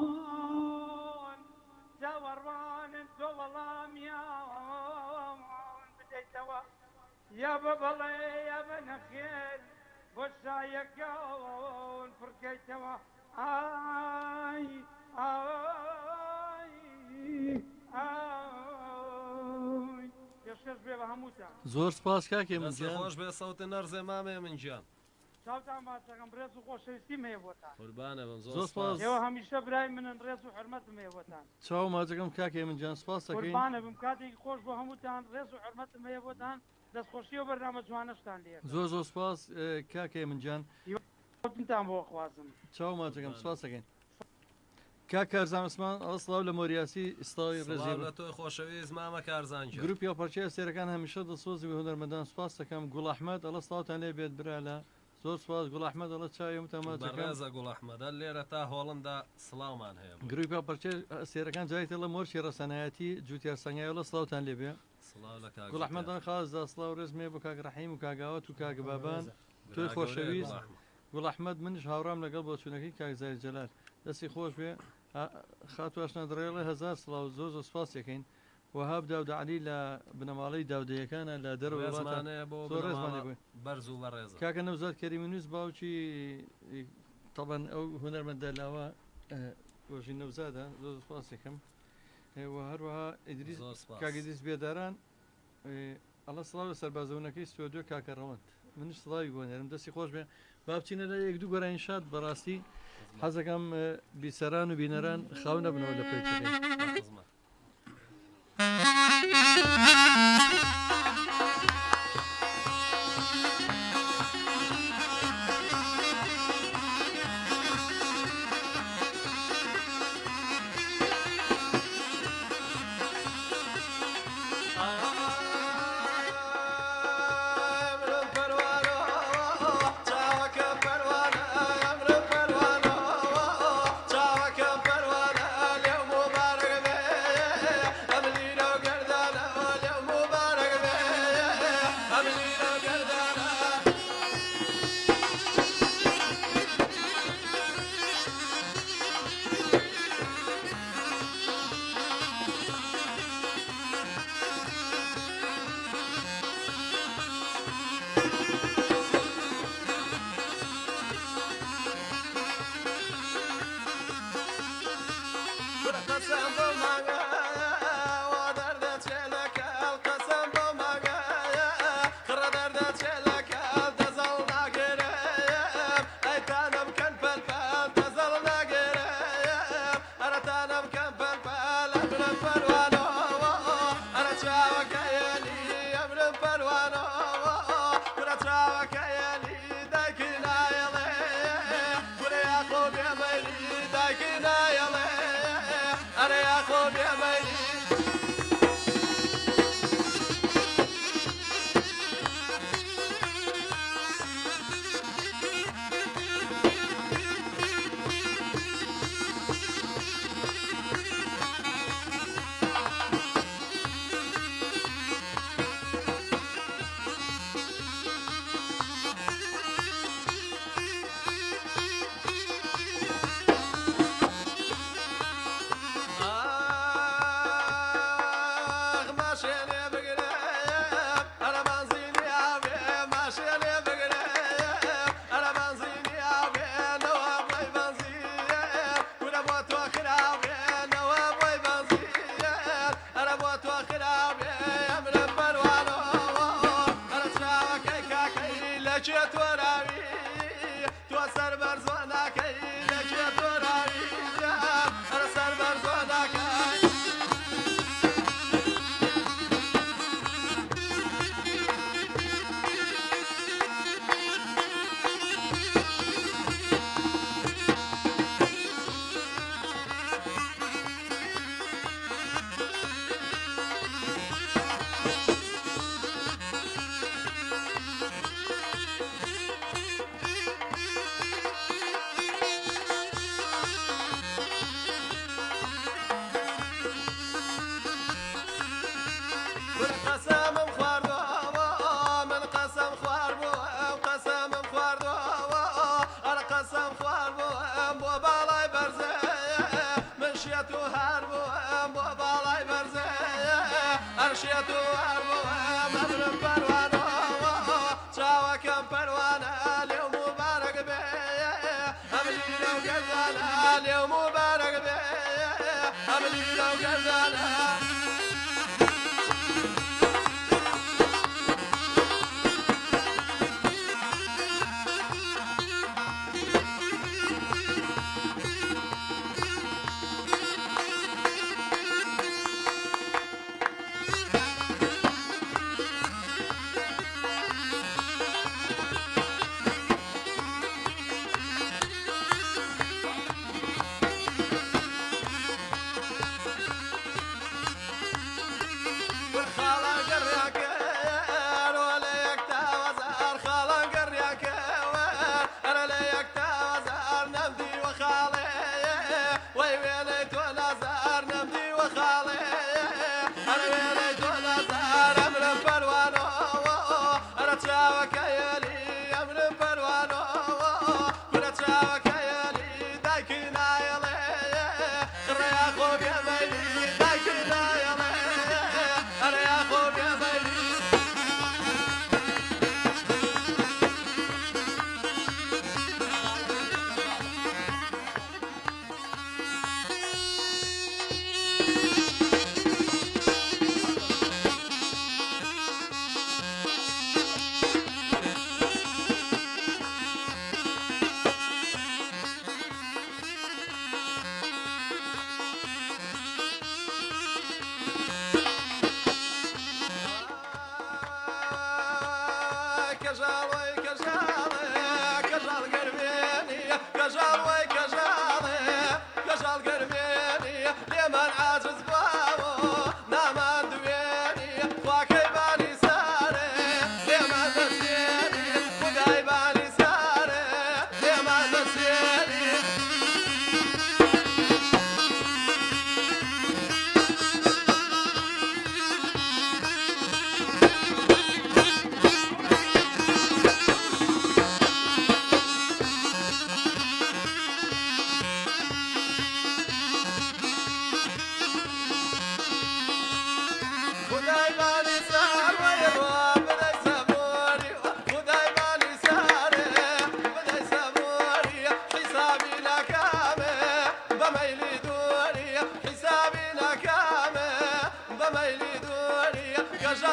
Speaker 6: پرسیارەکان چاوەڕوانن تۆ وەڵامیان بدەیتەوە یا بە بەڵێ یا بە نەخێر بۆ شایەکەون پڕکەیتەوە ئای ئای ئای پێشکەش بێ بە هەمووتان
Speaker 1: زۆر سپاس کاکێ من
Speaker 2: خۆش بێ سەوتە نەرزێ مامێ من گیان
Speaker 6: چاوتان ماچەکەم ڕێز و خۆشەویستیم هەیە بۆتان
Speaker 2: قوربانە بم
Speaker 1: زۆر
Speaker 2: زۆر
Speaker 1: سپاس.
Speaker 6: ئێوە هەمیشە برای منن ڕێز و حرمەتم هەیە بۆتان
Speaker 1: چاو ماجەکەم کاکێ من جان سپاس دەکەین
Speaker 6: قوربانە بم کاتێکی خۆش بۆ هەمووتان ڕێز و حرمەتم هەیە بۆتان دەستخۆشی و بەرنامە جوانەشتان لێ
Speaker 1: زۆر سپاس کاکێ من جان
Speaker 6: تان بۆ خوازم
Speaker 1: چاو ماجەکەم سپاس دەکەین کاک کارزان عوسمان ئەڵە سڵاو لە مۆریاسی ئستاوی ڕێزی
Speaker 2: لە تۆی خۆشەویست مامە کارزانجە
Speaker 1: گروپی پارچەیە سێرەکان هەمیشە دەسۆزی هونەرمەندان سپاس دەکەم گوڵ ئەحمەد ئەڵە سڵاوتان لێ بێت برا لە زۆر سپاس گوڵ ئەحمەد ئەڵە چاوی متەماچەکەم
Speaker 2: بەڕێزە گوڵ ئەحمەدە لێرە تا هۆڵندا سڵاومان هەیە
Speaker 1: گروپی پارچە سێرەکان جایتە لە مۆرچی ڕەسەنایەتی جوتیار سەنگایەوە سڵاوتان لێ بێ
Speaker 2: سڵاو لە کاک
Speaker 1: گوڵ ئەحمەدان خازدا سڵاو ڕێزمێ بۆ کاک ڕەحیم و کاگاوەت و کاک بابان توی خۆشەویست گوڵ ئەحمەد منش هاوڕام لەگەڵ بۆ چوونەکەی کاک زاری جەلال دەستی خۆش بێ خاتواشنە دڕێڵێ هزار سڵاو زۆر سپاس یەکەین وهاب داود علی لە بنەماڵەی داودەیەکانە لە
Speaker 2: دەروێزمانەیە بۆ بەرز و بەڕێز
Speaker 1: کاکە نەوزاد کەریمی نووس باوکی طبعا ئەو هونەرمەندە لاوە ۆژی نەوزادە زۆر سپاس یەکەم هەروەها ئیدریس کاگەدیس بێداران ئەڵە سڵاو لە سەربازەونەکەی ستۆدیۆ کاکە ڕەوەند منش سڵاوی بۆ نێرم دەستی خۆش بێ با بچینە لە یەک دوو گۆرانی شاد بەڕاستی حەزەکەم بیسەران و بینەران خاو نەبنەوە لە پێچەکەی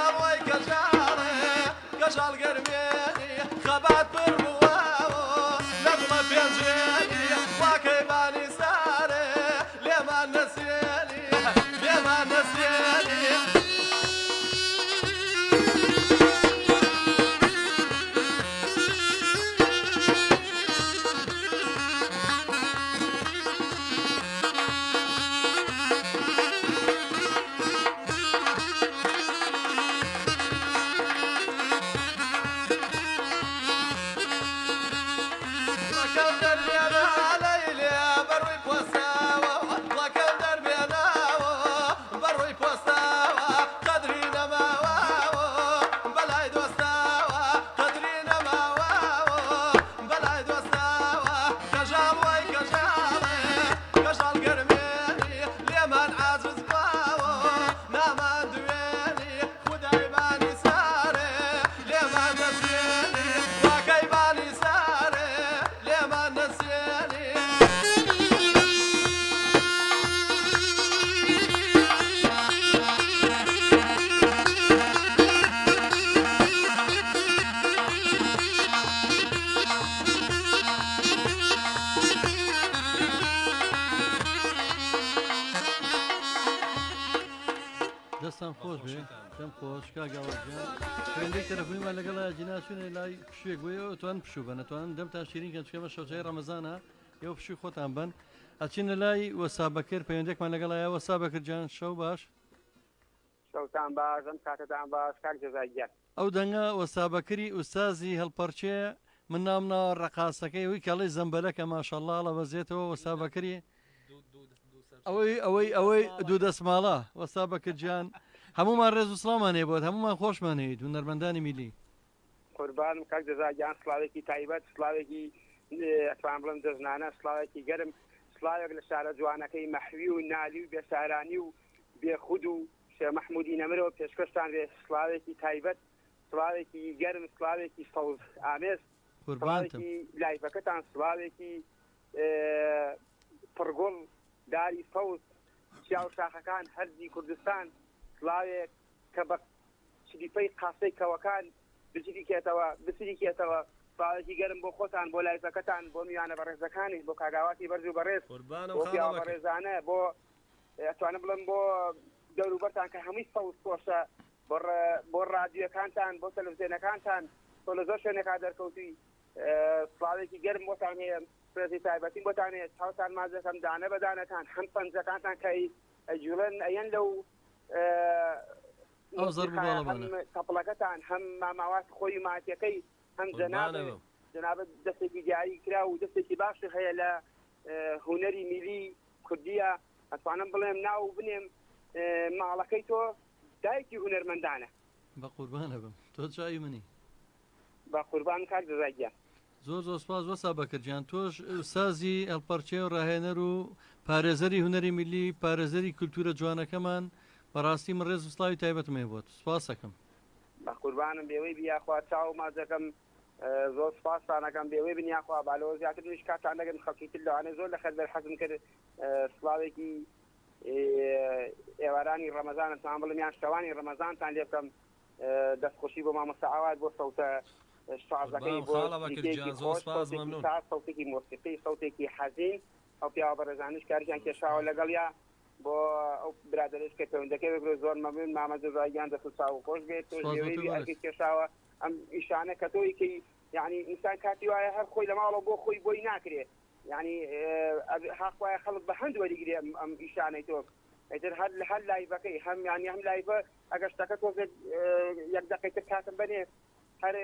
Speaker 3: كجاوي كجاري كجال قرميني خبات بربواو نبضة بينجيني وكيباني ساري لما نسيني لما نسيني
Speaker 1: دەستان خۆش بێ دەم خۆش کاگاوەجیان خوێندەی تەلەفۆنیمان لەگەڵا جیناچوونێ لای پشوێک بۆیەوە توان پشوو بە نەتوانن دەمتان شیرین کە چکەمە شەوچەی ڕەمەزانە ئێوە پشوی خۆتان بن ئەچینە لای وەسابەکر پەیوەندێکمان لەگەڵایە وەسابەکرجان شەو باش
Speaker 7: شەوتان باش ئەم کاتتان باش کاک جەزاییان
Speaker 1: ئەو دەنگە وەسابەکری ئوستازی هەڵپەرچێ من نامناوە ڕقاسەکەی وی کەڵی زەمبەلەکە ماشەڵڵا لە بەزێتەوە وەسابەکری ئەوەی دوو دەسماڵە وەسابەکرجان هەمومان ڕێز و سڵامان هەیە بۆت هەمومان خۆشمانەیت و نەرمەندانی میلی
Speaker 7: قوربانم کاک جەزاییان سڵاوێکی تایبەت سڵاوێکی ئەتوان بڵم دەژنانە سڵاوێکی گەرم سڵاوێک لە شارە جوانەکەی مەحوی و نالی و بێسارانی و بێخود و شێ مەحموودی نەمرەوە پێشکەشتان بێ سڵاوێکی تایبەت سڵاوێکی گەرم سڵاوێکی سەوز ئامێز سڵاوێکی لایفەکەتان سڵاوێکی پڕگوڵ داری سەوز چیاو شاخەکان هەرزی کوردستان سڵاوێک کە بە شریفەی قاسەی کەوەکان بسریکێتەوە سڵاوێکی گەرم بۆ خۆتان بۆ لایفەکەتان بۆ میوانە بەڕێزەکانی بۆ کاگاواتی بەرز و بەڕێز بۆ پیاوە بەڕێزانە بۆ ئەتوانم بڵم بۆ دەوروبەرتان کە هەمووی سەوز خۆشە بۆ ڕادیۆکانتان بۆ تەلەڤیزیۆنەکانتان تۆ لە زۆر شوێنێکا دەرکەوتی سڵاوێکی گەرم بۆتان هەیە پرێزی تایبەتی بۆتان هەیە چاوتان مازەکەم دانە بەدانەتان هەم پەنجەکانتان کە ئەجوڵێن ئەیەن لەو تەپڵەکەتان هەم ماماوات خۆی ماتیەکەی هەم جەنابەت دەستێکی دیاری کرا و دەستێکی باشی هەیە لە هونەری میلی کوردیە ئەتوانم بڵێم ناو بنێم ماڵەکەی تۆ دایکی هونەرمەندانە
Speaker 1: بە قوربانە بم تۆ چاوی منی
Speaker 7: بە قوربان کاک دەزاییان
Speaker 1: زۆر زۆر سپاس وەسابەکرجان تۆش سازی ئەلپەرچێ و ڕاهێنەر و پارێزەری هونەری میلی پارێزەری کولتورە جوانەکەمان بەڕاستی من ڕێز و سڵاوی تایبەتمێ بۆت سپاس دەکەم
Speaker 7: بە قوربانم بێوەی بیاخوا چاو مازەکەم زۆر سپاسانەکەم بێوەی بنیاخوا بالەوە زیاتر نوش کاتان دەگەن خەڵکی تر لەوانێ زۆر لە خەربەر حەزم کرد سڵاوێکی ئێوارانی ڕەمەزانە تان بڵم یان شەوانی ڕەمەزانتان لێ بکەم دەستخۆشی بۆ مامۆستا عەواد بۆ سەوتە شازەکەی بۆ سەوتێکی مۆسیقی سەوتێکی حەزین ئەو پیاوە بەڕێزانش کاریان کێشاوە لەگەڵ یا بۆ ئەو برادرش کە پەیوەندەکەی بگرێت زۆر مەمنون مامە جەزاییان دەست و چاو خۆش بێت تۆ ژێوەی ئەرکی کێشاوە ئەم ئیشانە کە تۆیکەی یعنی ئینسان کاتی وایە هەر خۆی لە ماڵەوە بۆ خۆی بۆی ناکرێت یعنی حاقوایە خەڵک بە هەند وەریگرێ ئەم ئیشانەی تۆ ئەیتر هەر لایڤەکەی هەم یعنی هەم لایڤە ئەگەر شتەکە تۆ یەک دەقەیتر کاتم بەنێ هەر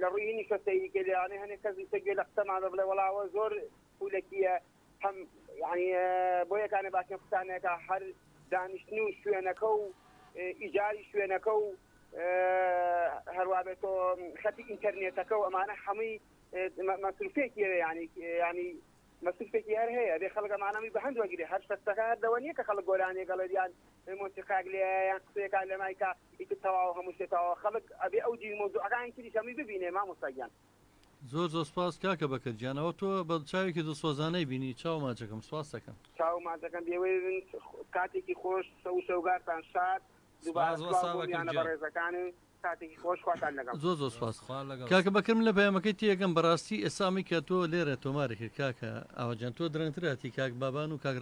Speaker 7: لە ڕووی نیشتەیەکە لێیانێ هەنێک کەسی تەگوێ لە قسەمانە بڵێ وەڵاوە زۆر پولەکیە هەم یعنی بۆ یەکانێ باشە قسانێکە هەر دانیشتنی و شوێنەکە و ئیجاری شوێنەکە و هەروە بێتۆ خەتی ئینتەرنێتەکە و ئەمانە هەمووی مەسروفێکی ینی مەسروفێکی هەر هەیە بێ خەڵک ئەمانەمی بە هەند وەگیرێ هەر شتەکە هەر دەوە نییە کە خەڵک گۆرانێ گەڵەریان مۆسیقاک لێ یان قسەیەکان لەمایکە ئیتر تەواو هەموو شتێتەوە خەڵک ئەبێ ئەو جی مۆزوعەکانی تریش هەمووی ببینێ مامۆستاگیان
Speaker 1: زۆر زۆر سپاس کاکە بەکردجانەوە تۆ بە چاوێکی دڵسۆزانەی بینی چاو ماچەکەم سپاس دەکەم
Speaker 7: چاو ماچەکەم بێوەی کاتێکی خۆش شەو شەوگارتان شاد دووبارە بەڕێزەکانی کاتێکی خۆش خواتان لەگەڵ
Speaker 1: زۆ سپاس کاکە بەکەم لە پەیامەکەی تێگەم بەڕاستی ئێسامی کە تۆ لێرە تۆماری کرد کاکە ئاوەجان تۆ درەنگتراتی کاک بابان و کاک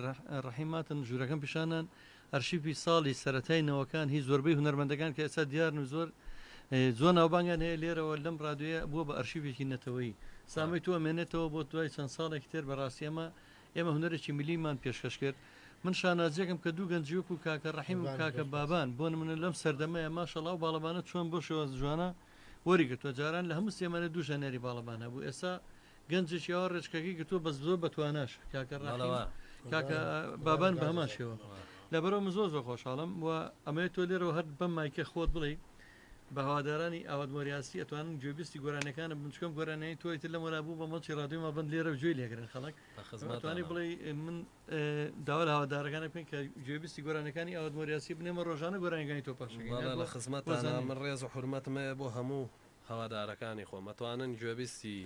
Speaker 1: ڕەحیماتن ژوورەکەم پیشانان ئەرشیفی ساڵی سەرەتای نەوەکان هیچ زۆربەی هونەرمەندەکان کە ئێستا دیارن و زۆر ناوبانگیان هەیە لێرەوە لەم ڕادوێ بووە بە ئەرشیفێکی نەتەوەی سامی تۆ ئەمێنێتەوە بۆ دوای چەند ساڵێک تێر بەڕاستی ئێمە هونەرێکی ملیمان پێشکەش کرد من شانازیەکەم کە دوو گەنجیوەک و کاکە ڕەحیم و کاکە بابان بۆ منە لەم سەردەمەیە ماشەڵاو باڵەبانە چۆن بۆ شێوە جوانە وەریگرتووە جاران لە هەموو سێمانە دوو ژەنێری باڵەبانە بوو ئێستا گەنجێکی ئەوە ڕێچکەکەی کە تۆ بە زۆر بەتواناش کاکە ڕەحیم کاکە بابان بە هەمان شێوە لەبەرەوە من زۆر خۆشحاڵم و ئەمەوێت تۆ لێرەوە هەر بەم مایکە خۆت بڵێ بە هەوادارانی ئاوادمۆریاسی ئەتوانن گوێبیستی گۆرانەکانە بچکەم گۆرانەی تۆیتر لە وەرابوو بە مەڵکی ڕادیۆمە بند لێرە گوێی لێگرن خەڵک توانی بڵێ من داوا لە هەوادارەکانە بکەین کە گوێبیستی گۆرانەکانی ئاوادمۆریاسی بنێمە ڕۆژانە گۆرانەکانی تۆ پاشەکەین
Speaker 2: لە خزمەتانە من ڕێز و حورمەتمەیە بۆ هەموو هەوادارەکانی خۆ مەتوانن گوێبیستی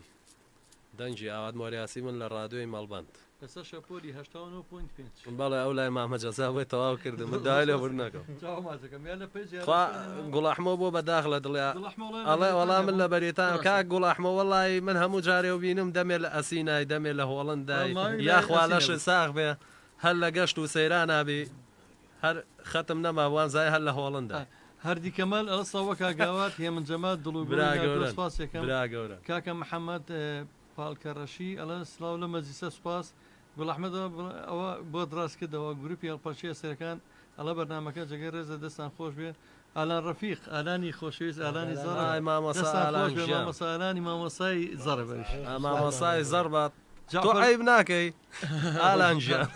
Speaker 2: دەنجی ئاوادمۆریاسی من لە ڕادیۆی مەڵبەند
Speaker 1: لەسەر شەپۆلی 89.5
Speaker 2: بەڵێ ئەو لای مامەجەزا بۆی تەواو کردم دای لە ورنەکەم گوڵەحمە بۆ بەداخ لە دڵیا ئەڵێ وەڵام من لە بەریتان کاک گوڵەحمە وەڵی من هەموو جارێ و بینم دەمێ لە ئەسینای دەمێ لە هۆڵندای یاخوا لەش ساغ بێ هەر لە گەشت و سەیران نابی هەر خەتم نەما وانزای هەر لە هۆڵندا
Speaker 1: هەردی کەمال ئەڵسەوە کاگاوات هێ من جەمات دڵ و
Speaker 2: گەورە
Speaker 1: کاکە محەممەد پاڵکەڕەشی ئەلە سلااو لە مەجلیسە سوپاس گوڵەحمەدەوە ئەوە بۆ دراستکردەوە گروپی هەڵپەرچیە سەرەکان ئەڵە بەرنمەکە جگە ڕێزە دەستان خۆش بێ ئالان ڕەفیق ئالانی خۆشەویست ئالانی زەڕای مامەساڵانی مامۆسای زەڕ بەریش
Speaker 2: مامۆسای زەربات تۆ عیب ناکەی ئالانژیان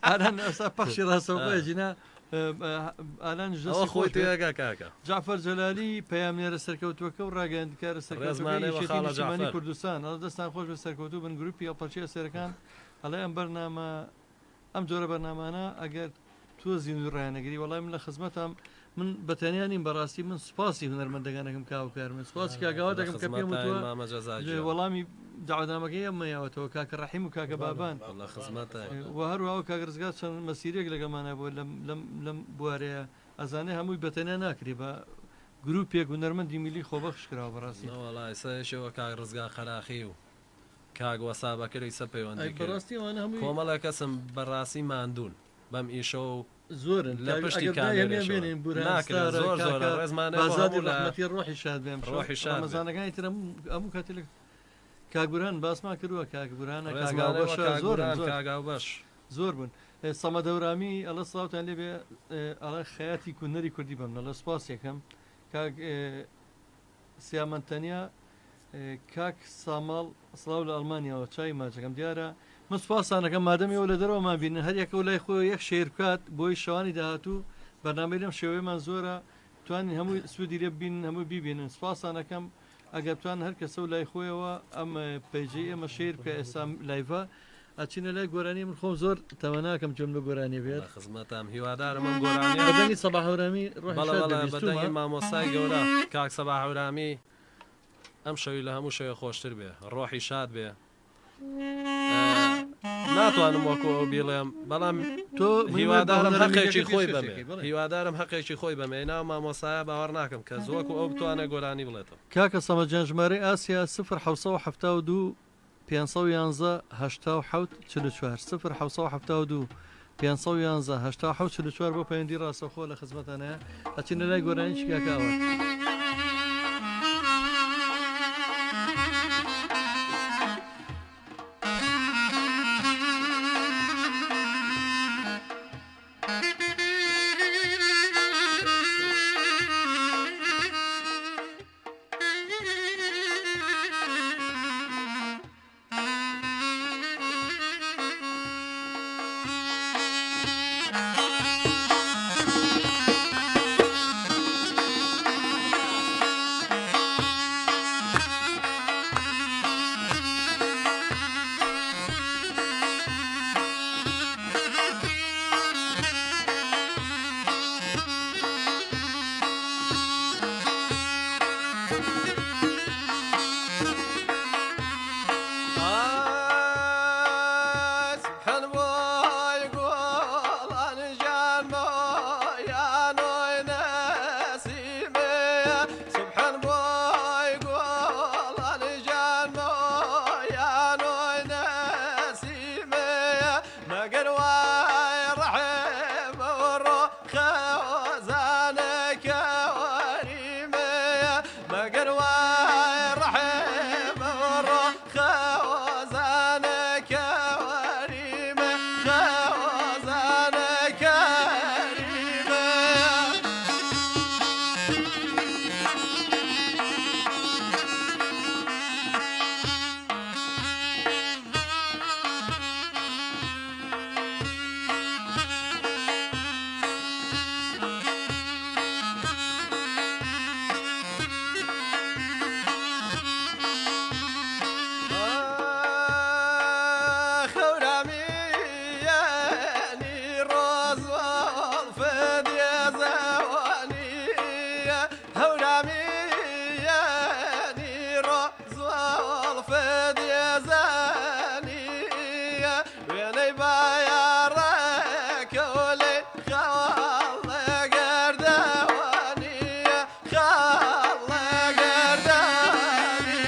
Speaker 1: ئالان ئەسا پەخشی ڕاستەوە جینا ئالان
Speaker 2: خۆی تێگا کاکە
Speaker 1: جعفەر جەلالی پەیامنێرە سەرکەوتوەکە و ڕاگەاندکارە سەرکەوتوانی کوردستان ئەڵە دەستان خۆش بە سەرکەوتوو بن گروپی هەڵپەرچیە سەرەکان ئەڵێ ئەم بەرنامە ئەم جۆرە بەرنامانە ئەگەر تۆ زیین و ڕایەنەگەری وەڵام من لە خزمەتم من بەتەنیانی بەڕاستی من سوپاسی هونەرمەندەکانەکەم کاوکار من سوپاسی کاگاوا دەکەم کە پێم وتووە وەڵامی داوادنامەکەی ئەمەیەوەتەوە کاکە ڕەحیم و کاکە بابان و هەروەوە کاگرزگات چەند مەسیرێک لەگەمانە بۆ لەم بوارەیە ئەزانێ هەمووی بەتەنیا ناکری بە گروپێک هونەرمەندی میلی خۆبەخش کراوە بەڕاستی
Speaker 2: وەڵای سەشەوە کاک ڕزگا خەراخی و کاگ وەسابەکەی سە پەیوەندی
Speaker 1: بەڕاستی ئەوانە هەمووی
Speaker 2: کۆمەڵە کەسم بەڕاستی ماندوون بەم ئیشە و
Speaker 1: زۆرن
Speaker 2: لە پشتی کامێرێنین
Speaker 1: ڕێزمانەتی ڕۆحی شاد بێم ڕۆحی شامەزانەکانی تر هەموو کاتێک کاگوران باسمان کردووە کاگورانە
Speaker 2: کاگاو بەش
Speaker 1: زۆر بوون سەمە دەورامی ئەلە سلااوتان لێبێ ئەڵە خەیاتی کوونەری کوردی بم لە سپاس یەکەم کاک سیامەنتەنیا کاک ساماڵ سلااو لە ئەڵمانیاوە چای ماچەکەم دیارە من سوپاسانەکەم مادەمیەوە لە دەرەوەمان بینن هەر یەکە و لای خۆ یەک شێر بکات بۆی شەوانی داهاتوو بەرنامەی لەم شێوەیەمان زۆرە توانین هەمووی سوودی لێ ببین هەموو بیبینن سوپاسانەکەم ئەگەر توان هەر کەسە و لای خۆیەوە ئەم پەیجەی ئێمە شێر بکە ئێستا لایڤە ئەچینە لای گۆرانی من خۆم زۆر تەمەناکەم چۆن بە گۆرانی بێت
Speaker 2: خزمەتام هیوادارم ئەم گۆرانی
Speaker 1: بەدەنی سەباح هەورامی
Speaker 2: بەدەنی مامۆستای گەورە کاک سەباح هەورامی ئەم شەوی لە هەموو شەوێ خۆشتر بێ ڕۆحی شاد بێ ناتوانم وەکو بیڵێم بەڵام
Speaker 1: تۆ
Speaker 2: هیوادارم حەقێکی خۆی بەمێ هیوادارم حەقێکی خۆی بەمێ ناو مامۆسایە باوەڕ ناکەم کە زۆکو ئەو بتوانێ گۆرانی بڵێتەوە
Speaker 1: کاکە سەمەجان ژمارەی ئاسیا 1972 511 87 44 1972 511 87 44 بۆ پەیوەندی ڕاستەوخۆ لە خزمەتانەیە ئەچینە لای گۆرانی چکاکەوە
Speaker 3: سبحان بوي قول أنا جانو يا نوي نسيمي ما قرواي رحم وروخ وزانك وريمي ما قرواي رحم وروخ وزانك وريمي وزانك وريمي خورميني روز والفد يا زواني خورميني روز والفد يا زاني ويلي بايرك ولي خال قردواني خال قردواني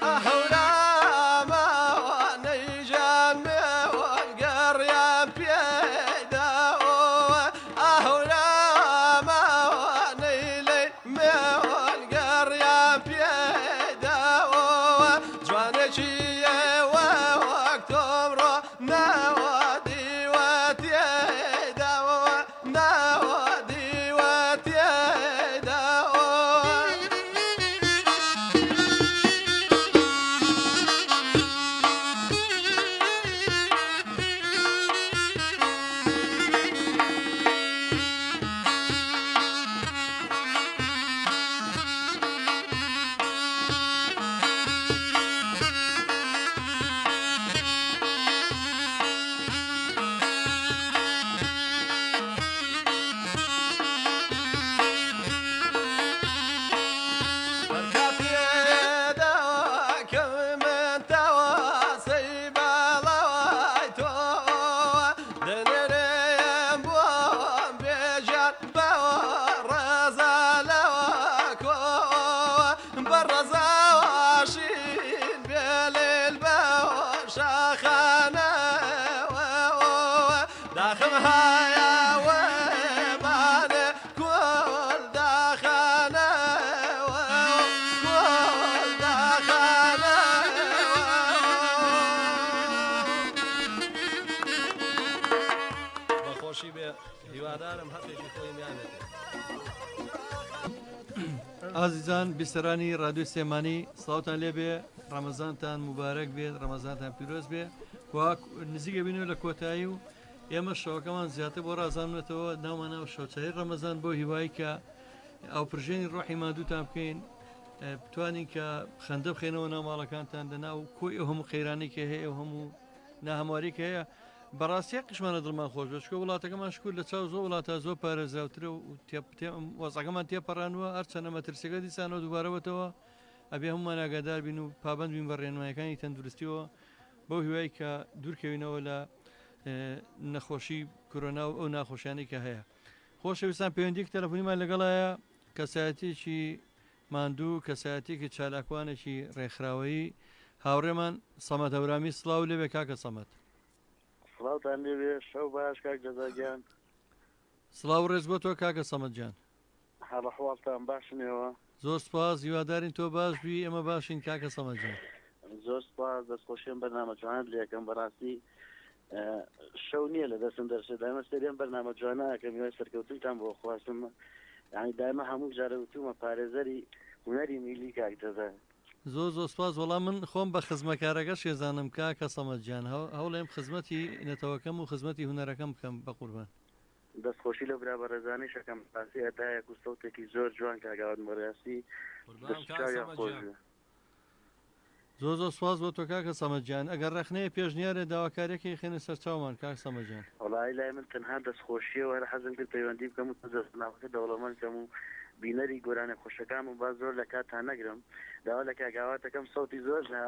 Speaker 3: أهولا ما ونيجان ميون قريان بيدا أهولا ما ونيلي ميون قريان بيدا جوانشي ووقت عمره نوادي وتيدا نوادي وتيدا داخلها يا ويبان كل داخلنا كل داخلنا بخوشي به هیوادارم حقیقی خوی میانه
Speaker 1: ئازیزان بیسەرانی ڕادیۆ سێمانی سڵاوتان لێبێ ڕەمەزانتان مبارەک بێت ڕەمەزانتان پیرۆز بێ نزیکە بینەوە لە کۆتایی و ئێمە شەوەکەمان زیاتر بۆ ڕازانێتەوە ناومانە شەوچەی ڕەمەزان بۆ هیوایی کە ئەو پرژێنی ڕۆحی مادووتان بکەین بتوانین کە خەندە بخێنەوە ناو ماڵەکانتان لەناو کۆی ئەو هەموو قەیرانێکی هەیە ئەو هەموو ناهەمواریکە هەیە بەڕاستیە قشمانە دڵمان خۆش بچکە وڵاتەکەمان شکور لە چاو زۆر وڵاتە زۆر پارێزراوترە و وەزەکەمان تێپەڕانوە هەرچەنە مەترسیەکە دیسانەوە دووبارەوەتەوە ئەبێ هەمومان ئاگادار بین و پابند بین بە ڕێنمایەکانی تەندروستیەوە بۆ هیوای کە دوورکەوینەوە لە نەخۆشی کۆرۆنا و ئەو ناخۆشیانەی کە هەیە خۆشەویستان پەیوەندیەک تەلەفۆنیمان لەگەڵایە کەسایەتێکی ماندوو کەسایەتێکی چالاکوانێکی ڕێکخراوەیی هاوڕێمان سەمەد هەورامی سڵاو لێبێ کاکە سەمەد
Speaker 8: سڵاوتان لێبێ شەو باش کاک جەزاگیان
Speaker 1: سڵاو ڕێز بۆ تۆ کاکە سەمەد جان
Speaker 8: هەڵەحواڵتان باشنەوە
Speaker 1: زۆر سپاس هیوادارین تۆ باش بووی ئێمە باشین کاکە سەمەد جان
Speaker 8: زۆر سپاس دەستخۆشیێن بەرنامە جوانت لێکەم بەڕاستی شەو نییە لە دەستم دەرسێت دایمە سەرێن بەرنامە جوانەکەم وای سەرکەوتویتان بۆ خواستم یعنی دایمە هەموو جارە وتومە پارێزەری هونەری میلی کاک جەزا
Speaker 1: زۆر زۆر سپاس وەڵام من خۆم بە خزمەکارەکە شێزانم کاکە سەمەد جان هەوڵێم خزمەتی نەتەوەکەم و خزمەتی هونەرەکەم بکەم بە قوربان
Speaker 8: دەستخۆشی لە برا بە ڕێزانەی شەکەم پاسی ئەدایەک و سەوتێکی زۆر جوان کاگاوت مەڕاستی دەستکاویان خۆش بێ.
Speaker 1: زۆر زۆر سواز بۆ تۆ کاکە سەمەدجان. ئەگەر ڕێخنەیە پێشنیارە داواکارێکی خێنە سەر چاومان کاک سەمەدجان.
Speaker 8: وڵای لای من تەنها دەستخۆشیەوە هەر حەزم کرد پەیوەندی بکەم و ناوەکە دەوڵەمەند کەم و بینەری گۆرانە خۆشەکان و با زۆر لە کاتان نەگرم داوا لە کاگاواتەکەم سەوتی زۆر لە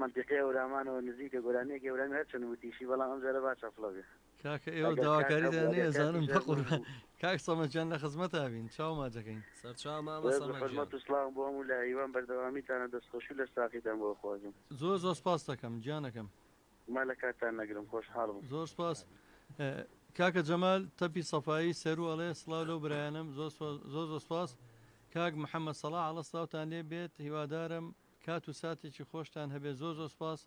Speaker 8: منتیقی ئەورامان نزیکە گۆرانەیە گەورانی هەرچەند وتیشی بەڵام ئەم جارە باچە فڵەبێ
Speaker 1: کاکە ئێوە داواکاری دانەیە زانم بەقوربان کاک سەمەدجان لە خزمەتە بین چاو ماجەکەین
Speaker 2: سەرچاو مامە
Speaker 8: خزمەت و سڵاو بۆ هەموو لە هیوان بەردەوامیتانە دەستخۆشی لە ساقیتان بۆ خوازم
Speaker 1: زۆر زۆر سپاس دەکەم گیانەکەم
Speaker 8: ما لە کاتتان نەگرم خۆشحاڵم
Speaker 1: زۆر سپاس کاکە جەمال تەپی سەفایی سەر و ئەڵێ سڵاو لەو برایانم زۆر زۆر سپاس کاک محەممەد سەڵا ئەڵە سڵاوتان لێ بێت هیوادارم کات و ساتێکی خۆشتان هەبێت زۆر زۆر سپاس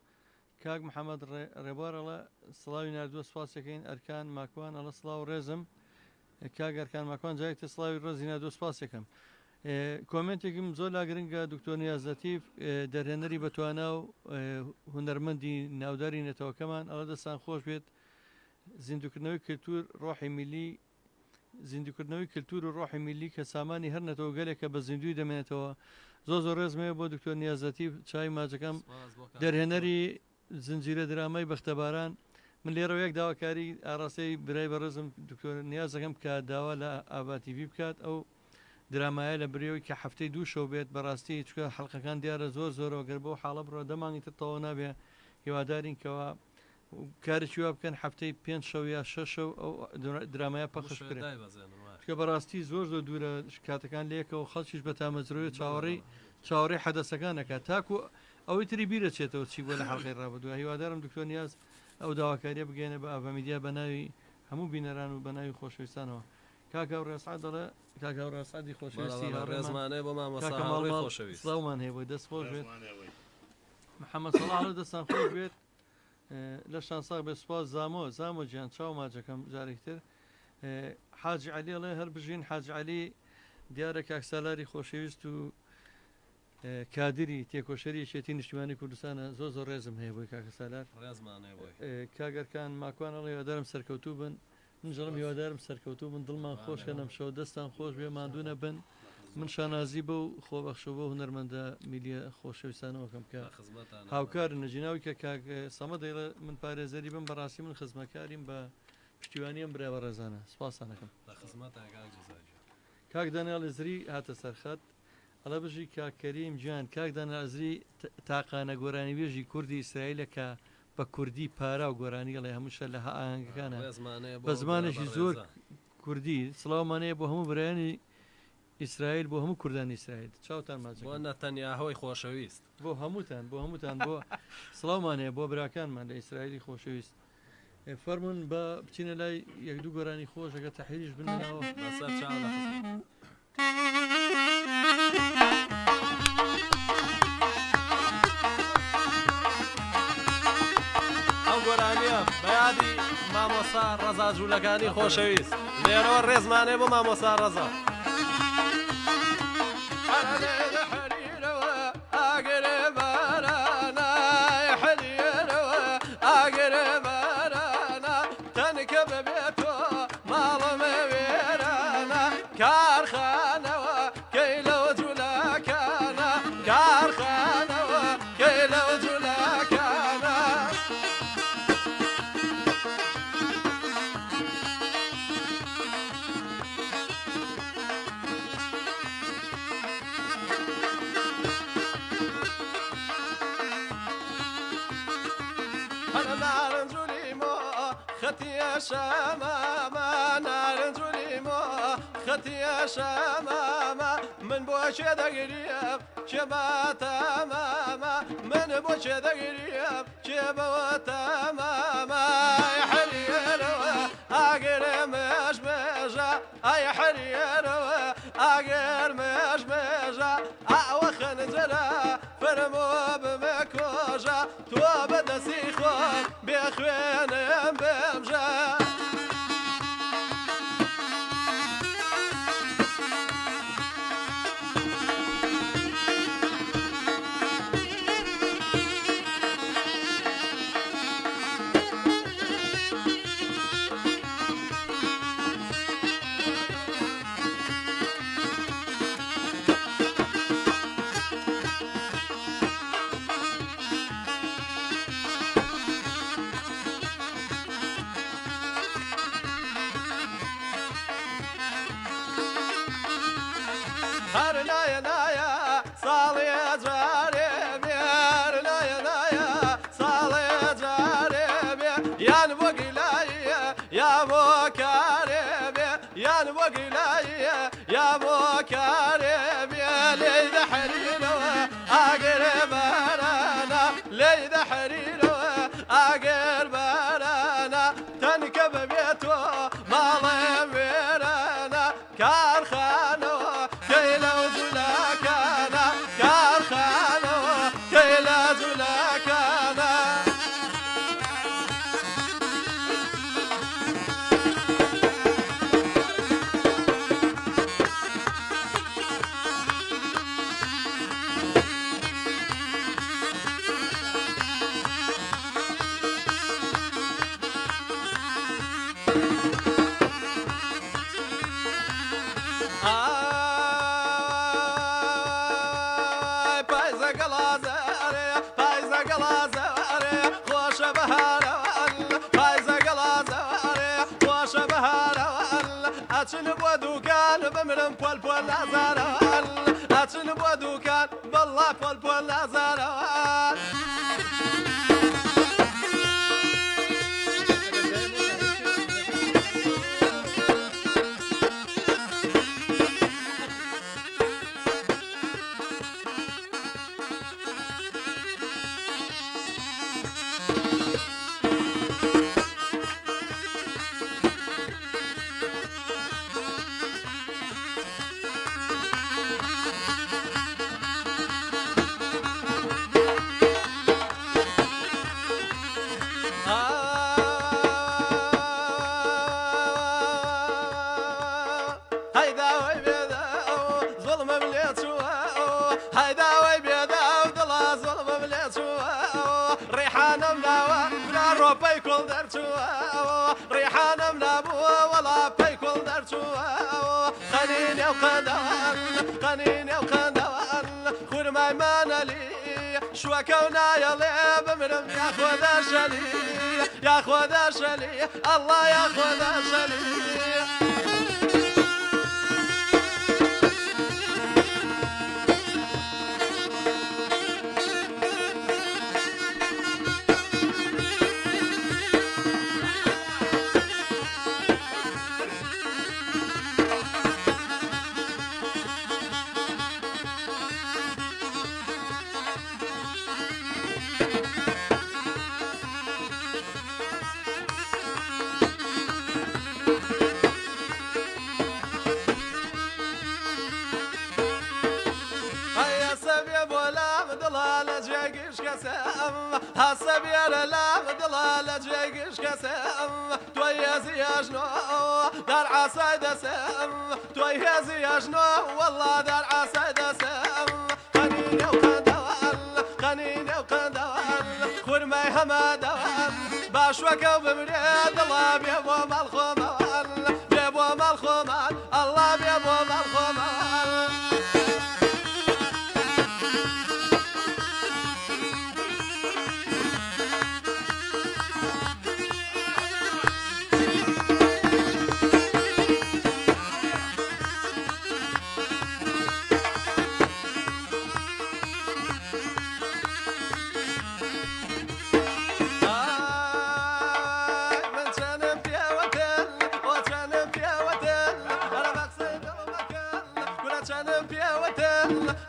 Speaker 1: کاک محەممەد ڕێبوارەڵە سڵاوی نردووە سپاسەکەین ئەرکان ماکوان ئەڵە سڵاو ڕێزم کاک ئەرکان ماکوان جایکتە سڵاوی ڕۆزی نردووە سپاسەکەم کۆمنتێکم زۆر لا گرنگە دکتۆر نیازەتیف دەرهێنەری بەتوانە و هونەرمەندی ناوداری نێتەوەکەمان ئەڵە دەستان خۆش بێت زیندوکردنەوەی کللتور ڕۆحی میلی زیندوکردنەوەی کللتور و ڕۆحی میلی کە سامانی هەر نەتەوە گەلێکە بە زیندوی دەمێنێتەوە زۆر زۆر ڕێزمەیە بۆ دکتۆر نیازەتیف چای ماجەکەم دەرهێنەری زنجیرە درامای بەختەباران من لێرە یەک داواکاری ئاڕاستەی برای بەڕێزم دکتۆر نیازەکەم کە داوا لە ئاباتیڤی بکات ئەو درامایە لە برەوەی کە هەفتەی دوو شەو بێت بەڕاستی چکە حەڵقەکان دیارە زۆر زۆرەوە گەر بۆ حاڵە بڕۆ دەمانگی تەواو نابێ هیوادارین کەەوە کارێکی وا بکەن هەفتەی 5 شەو یا 6 شەو ئەو درامایە پەخش کرێت کە بەڕاستی زۆر زۆر دوورە کاتەکان لەیەکەوە خەڵکیش بە تامەزرۆی چاوەڕێی حەدەسەکانەکە تاکو ئەوەی تری بیرەچێتەوە چی بۆ لە حەڵقەی ڕابردووە هیوادارم دکتۆر نیاز ئەو داواکاریە بگەێنە بە ئاڤەمیدیا بە ناوی هەموو بینەران و بە ناوی خۆشەویستانەوە کاکە ڕێسعاد دەڵێ کاکە ڕێسعادی خۆشەویستی
Speaker 2: ڕێزمانەیە بۆ مامۆستا خۆشەویست
Speaker 1: سڵاومان هەیە بۆی دەست خۆش بێت محەممەد سەڵاح دەستان خۆش بێت لە شانساق بێ سوپاس زامۆ گیان چاو ماجەکەم جارێکتر حاجی عەلی ئەڵێ هەر بژین حاجی عەلی دیارە کاکسالاری خۆشەویست و کادری تێکۆشەری یەکێتی نیشتیمانی کوردستانە زۆر زۆر ڕێزم هەیە بۆی کاکە سالار کاگەرکان ماکوان ئەڵێ هیوادارم سەرکەوتوو بن منژڵم هیوادارم سەرکەوتوو من دڵمان خۆشکە نەمشەوە دەستان خۆش بێ ماندوونە بن من شانازی بە و خۆبەخشە بۆ هونەرمەندە میلیە خۆشەویستانەوەکەم کە هاوکار نەجیناوی کە کاک سەمە دەیڵە من پارێزەری بم بەڕاستی من خزمەکاریم بە پشتیوانیم برای بە ڕێزانە سپاسانەکەم کاک دانیال ئەزری هاتە سەرخەت ئەڵە بژی کاکەریم گیان کاک دانیال ئەزری تاقانە گۆرانی وێژی کوردی ئیسرائیلە کە بە کوردی پارا و گۆرانی گەڵێ هەمووشە لە ئاهەنگەکانە بە زمانێکی زۆر کوردی سڵاومانەیە بۆ هەموو برایانی ئیسرائیل بۆ هەموو کوردانی ئیسرائیل چاوتان ماچ
Speaker 2: بۆ نەتەنیاهۆی خۆشەویست
Speaker 1: بۆ هەمووتان بۆ سڵاومانەیە بۆ براکانمان لە ئیسرائیلی خۆشەویست فەرمون بە بچینە لای یەک دوو گۆرانی خۆشەکە تەحریش بنەوە
Speaker 2: بەسەر چاو لە خزمەت ئەو گۆرانیە بەیادی مامۆستا ڕەزا جوولەکانی خۆشەویست لێرەوە ڕێزمانێ بۆ مامۆستا ڕەزا
Speaker 3: شمامة نارنجولي مو ختي شمامة من بوش دقريب شبا تماما من بوش دقريب شبا تماما يا حريروا أقر مش مجا أي حريروا أقر مش مجا أوخن زرا فرمو بمكوجا تو بدسي خوان بخوين بمجا هر نایا نایا سالی جاری بیر نایا نایا سالی جاری بیر یان بگیلای یا بکاری بیر یان بگیلای یا بکاری بیر لید حریرو اگر برانا لید حریرو اگر برانا تنکب بیتو مال ویرانا کارخانه کیلا زلاکانا کارخانه کیلا زلاکانا أتن بودوكان بمرم بول بول نازاران أتن بودوكان بالله بول بول نازاران ريحانة من أبوه ولا بيكل درتوه قنيني وقندوان قنيني وقندوان خور ما يمانا لي شوى كونا يلي بمرم يا خذا شلي يا خذا شلي الله يا خذا شلي حسب يا لا ضلال جيش كسم تويز يا جنو دار عصايد سم تويز يا جنو والله دار عصايد سم قنيني وقندوان قنيني وقندوان خور ما يهمدوان باش وكو بمريد الله بيبو مالخومان بيبو مالخومان الله بيبو مالخومان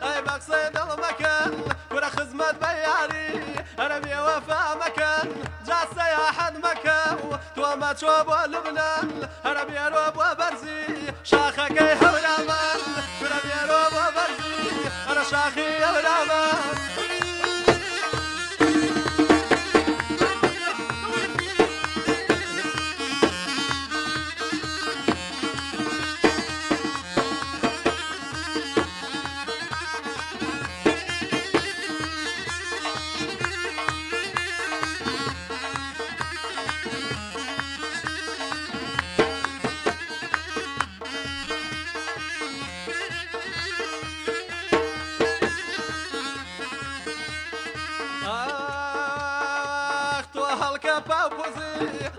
Speaker 3: أي بقصيد المكان كرة خزمة بياري أنا بيوفى مكان جاسة يا حد مكان توما تشوب لبنان أنا بيروب وبرزي شاخك يهولامان كرة بيروب وبرزي أنا شاخي يهولامان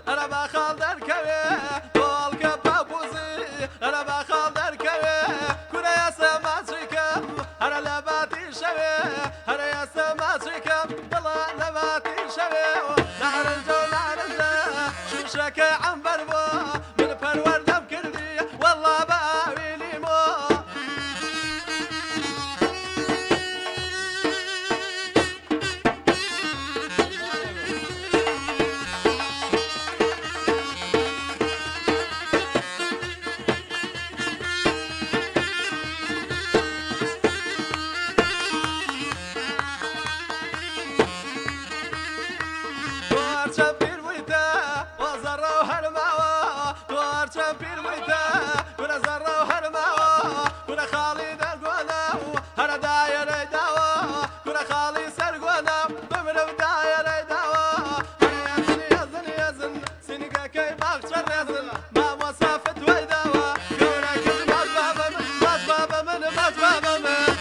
Speaker 3: أنا بخال در كوي طول كبابوزي أنا بخال در كوي كنا يا سماسي هەرە دایەرەی داوە کورە خاڵی سەرگۆنە بمرە دایەرەی داوە هەرێزن هێزن سینگەکەی باخچە ڕێزن مامۆسا فتوای داوە گەورەکەی باش بابە من باش بابە من باش بابە من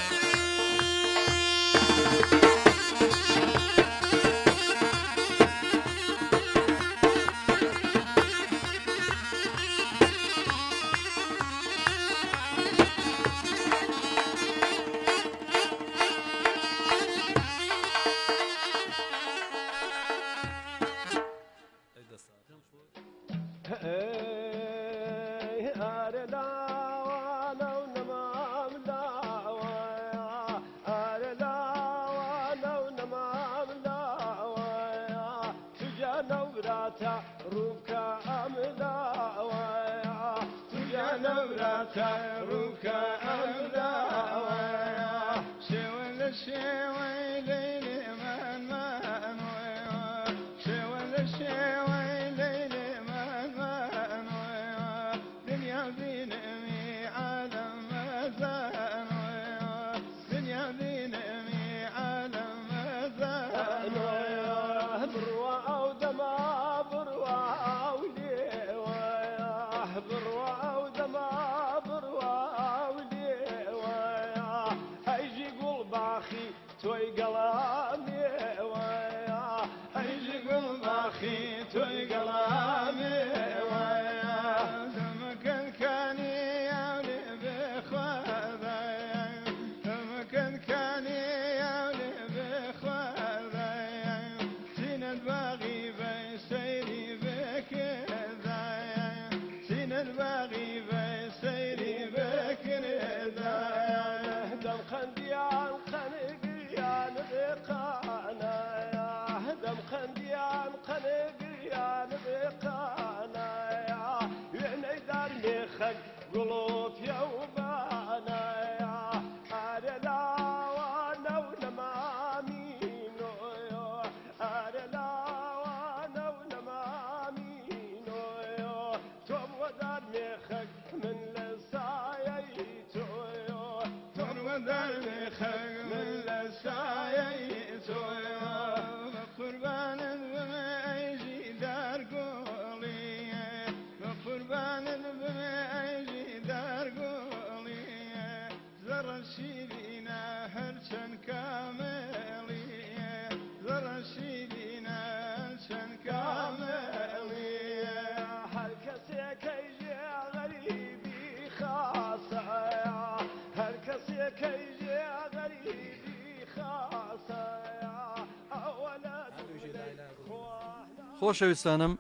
Speaker 1: خۆشەویستانم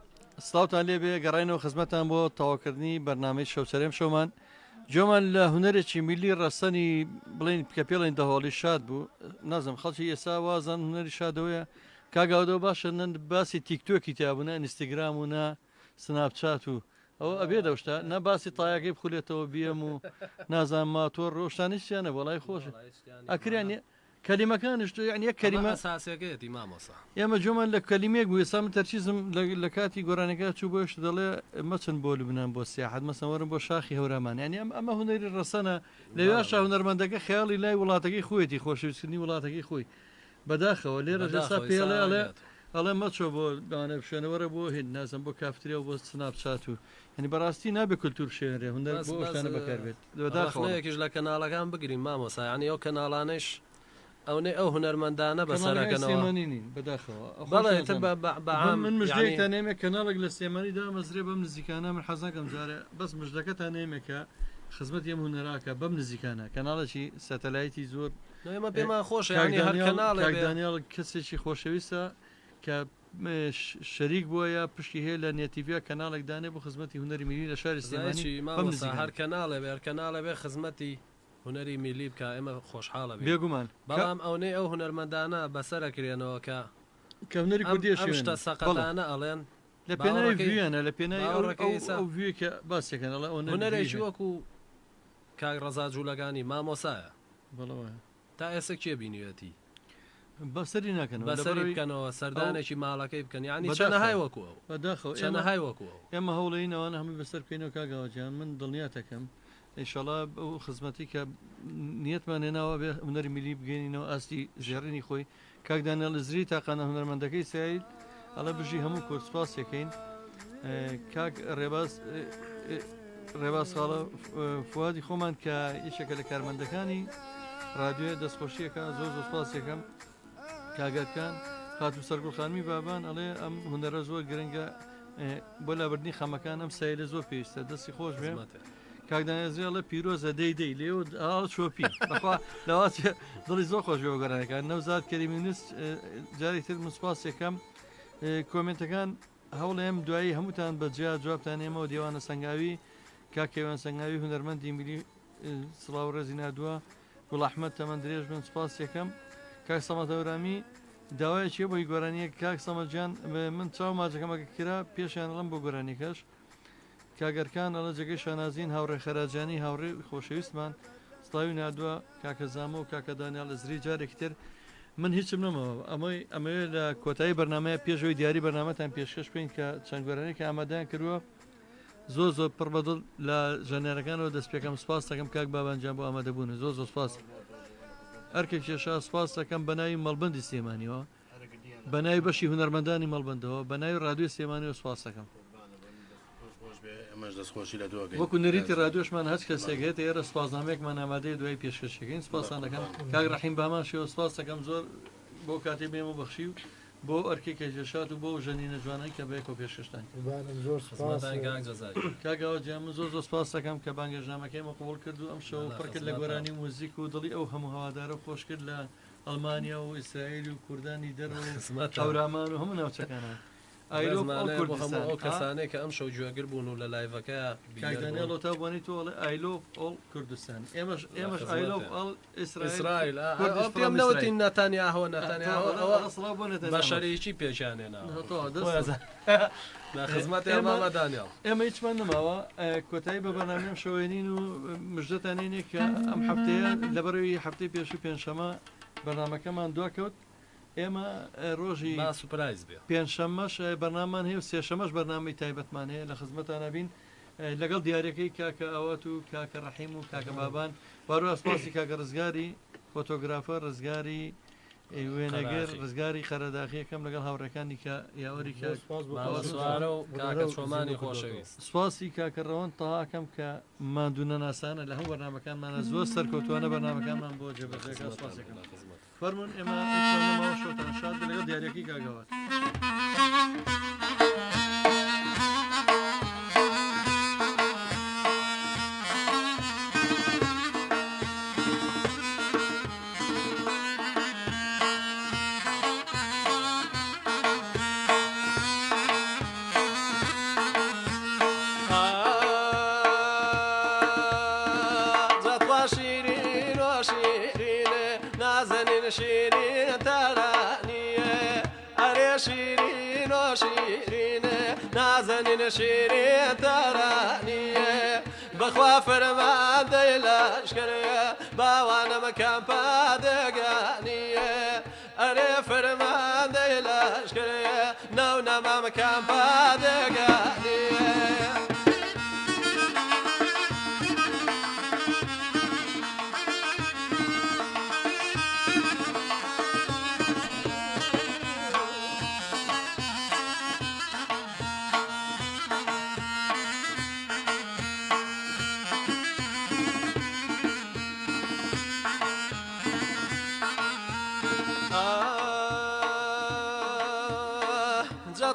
Speaker 1: سلااوتان لێبێ گەڕینەوە خزمەتان بۆ تەواوکردنی بەرنامەی شەوچەرێم شەومان جۆمان لە هوەرێکی میلی ڕەسەنی بڵین کە پێڵین دەهۆڵی شاد بوو نازم خەڵکی ئێستا وازان هوەری شادەوەیە کاگاودەوە باشە نند باسی تیکتۆکی تیابوونە ئینستاگرام و نا سناپچات و ئەوە ئەبێ دەشتا نە باسی تایەکەی بخولێتەوە بێم و نازان ماتۆر ڕۆشتانیشیانە وەڵای خۆشە ئەکریان کەلیمەکانش یعنی یەک کەلیمە
Speaker 2: ساسەکەیەتی مامۆسا
Speaker 1: ئێمە جۆمان لە کەلیمێک بوو ئێستا من تەرچیزم لە کاتی گۆرانەکە چوو بۆش دەڵێ مەچن بۆ لوبنان بۆ سیاحەت مەسەوەرم بۆ شاخی هەورامان ینی ئەمە هوەری ڕەسەنە لەوێ شا هوەرمەندەکە خەیاڵی لای وڵاتەکەی خۆیەتی خۆشەویستکردنی وڵاتەکەی خۆی بەداخەوە لێرە لەسا پێڵێ ئەڵێ مەچۆ بۆ داوانە بشوێنەوەرە بۆ هین نازم بۆ کافتریا و بۆ سناپچات و ینی بەڕاستی نابێت کولتور شوێنرێ هوەر بۆ ئەوشتانە بەکاربێت
Speaker 2: داخەیەکیش لە کەناڵەکان بگرین مامۆسا ینی ئەو کەناڵانش ئەوەی ئەو هوەرمەندانە بەسەرەکەنەوە
Speaker 1: بەداخەوە
Speaker 2: من
Speaker 1: مژدەیەکتان نێمێ کەناڵێک لە سێمەری دامەزرێ بەم نزیکانە من حەزاکەم جارێ بەس مژدەکەتان نێمێکە خزمەت یەم هوەراکە بەم نزیکانە کەناڵێکی سەتەلایتی زۆر
Speaker 2: ئێمە پێمان خۆشە هەر کەناڵێک
Speaker 1: دانیال کەسێکی خۆشەویستە کە شەریک بووە یا پشتی هەیە لە نێتیڤیا کەناڵێک دانێ بۆ خزمەتی هوەری میلی لە شاری سلێمانی
Speaker 2: هەر کەناڵێ بێ کەناڵە بێ خزمەتی هوەری میلی بکە ئێمە خۆشحاڵە
Speaker 1: بێگومان
Speaker 2: بەڵام ئەوەی ئەو هوەرمەندانە بەسەرەکرێنەوە کە
Speaker 1: هوەری کوردی
Speaker 2: شتە سەقەتانە ئەڵێن
Speaker 1: لە پێناوی ڤیانە لە پێناوی ئەو ڤیکە باسێکەکەن ئەڵێ
Speaker 2: هوەرێکی وەکو کاک ڕەزا جوولەکانی مامۆسایە تا ئێستا کێ بینیوەتی
Speaker 1: بەسەری ناکەن
Speaker 2: بەسەری بکەنەوە سەردانێکی ماڵەکەی بکەن ینی چەنەهای وەکووە
Speaker 1: بەداخەوە
Speaker 2: چەنەهای وەکووە
Speaker 1: ئێمە هەوڵەینەوە هەمووی بەسەر بکەینەوە کاگاوەجیان من دڵنیاتەکەم ئینشاڵا ئەو خزمەتی کە نیەتمان هێناوە بێ هونەری میلی بگەینەوە ئاستی ژێڕینی خۆی کاک دانیێڵ زری تاقانە هونەرمەندەکەی سعید ئەڵە بژی هەموو کورد سپاسێکەین کاک ڕێباز خاڵە فوادی خۆمان کە یەکێکە لە کارمەندەکانی رادیۆ دەستخۆشیەکە زۆر زۆر سپاسێکەم کاگەرکان خاتو سەرگوڵخانمی بابان ئەڵێ ئەم هونەرە زۆر گرنگە بۆ لابردنی خەمەکان ئەم سایلە زۆر پێویستە دەستی خۆش بێ کاکدانێزیڵە پیرۆزە دەی لێ و ئاڵ چۆپی بەخوا لەوات دڵی زۆر خۆش بێگەڕانەکان نەوزات کەریمینست جاری تر مسپاسێکەم کۆمنتەکان هەوڵێم دوایی هەمووتان بەجیا جوابتان ئێمەوە دیوانە سنگاوی کاکێوان سنگاوی هونەرمەندی میلی سڵاو ڕێزی نردووە گوڵەحمەد تەمەند درێژ بن سپاسێکەم کاک سەمەتەورامی داوایەکیە بۆی گۆرانیە کاک سەمەجان من چاو ماجەکەمەکە کرا پێشیان ئەڵم بۆ گۆرانیکەش کاگەرکان ئەڵە جگەی شانازین هاوڕێ خەراجانی هاوڕێ خۆشەویستمان سڵاوی نردووە کاکە زامە و کاکە دانیال لە زری جارێکی تر من هیچم نەمەوە ئەمەوێ لە کۆتایی بەرنمەیە پێشەوەی دیاری بەرنامەتان پێشکەش بین کە چەند گۆرانێکی ئامادەیان کردووە زۆر پڕ بەدڵ لە ژەنێرەکانەوە دەست پێکەم سپاس دەکەم کاک بابانجان بۆ ئامادەبوون زۆر سپاس ئەرکێک کێشا سپاس دەکەم بەناوی مەڵبەندی سلێمانیەوە بەناوی بەشی هونەرمەندانی مەڵبەندەوە بەناوی رادیۆ سلێمانیەوە سپاس دەکەم وەکو نەریتی رادیۆشمان هەچ کەسێک هێت ئێرە سپاسنامەیەکمان ئامادەیە دوای پێشکەشەکەین سپاسان دەکەم کاک ڕەحیم بامان شێوە سپاس دەکەم زۆر بۆ کاتی بێمە بەخشی و بۆ ئەرکی کەژێشات و بۆ ژەنینە جوانەی کە بەیەکەوە پێشکەشتان کاگاوە جیان من زۆر سپاس دەکەم کە بانگێژنامەکەیمە قوبوڵ کرد و ئەم شەو پڕکرد لە گۆرانی موزیک و دڵی ئەو هەموو هەوادارە خۆش کرد لە ئەڵمانیا و ئیسرائیل و کوردانی دەرەوە هەورامان و هەموو ناوچەکانە
Speaker 2: ئەو کەسانەی کە ئەم شەو گوێگر بوون و لە لایڤەکە
Speaker 1: کاکدانیێڵ تا بوانی تۆ ئای لۆف ئۆڵ کوردستان ئێمەش ئای لۆف ئەڵ
Speaker 2: ئیسرائیل پێم نەوتین نەتانیاهۆ نەتانیاهۆ بەشەرێکی پێشانێناوە خزمەت ئێمە دانیێڵ
Speaker 1: ئێمە هیچمان نەماوە کۆتایی بە بەنامەم شەوێنین و مژدەتانێنێک کە ئەم هەفتەیە لەبەرەوەی هەفتەی پێش و پێنجشەمە بەنامەکەمان دواکەوت ئێمە ڕۆژی
Speaker 2: سوپرایز بێ
Speaker 1: پێنجشەمەش بەرنامان هەیە و سێشەمەش بەرنامەی تایبەتمان هەیە لە خزمەتانە بین لەگەڵ دیارەکەی کاکە ئەوەت و کاکە ڕەحیم و کاکە بابان باروە سپاسی کاکە ڕزگاری فۆتۆگرافە ڕزگاری وێنەگەر ڕزگاری خەرەداخیەکەم لەگەڵ هاوڕەکانی کە یاوەری
Speaker 2: سوارە و کاکە چۆمانی خۆشەویست
Speaker 1: سپاسی کاکەڕەوەن تاواکەم کە مادوونە ناسانە لە هەموو بەرنامەکانمانە زۆر سەرکەوتوانە بەرنامەکانمان بۆ جێبەجێکە سپاسێکم فەرمون ئێمە نەماوە شۆتان شاد لەگەڵ دیارەکەی کاگەوات
Speaker 3: شیرین ترانیه اره شیرین و شیرینه نازنین شیرین ترانیه بخوا فرمانده لشکریه باوانم کم پادگانیه اره فرمانده لشکریه نو نمام کم پادگانیه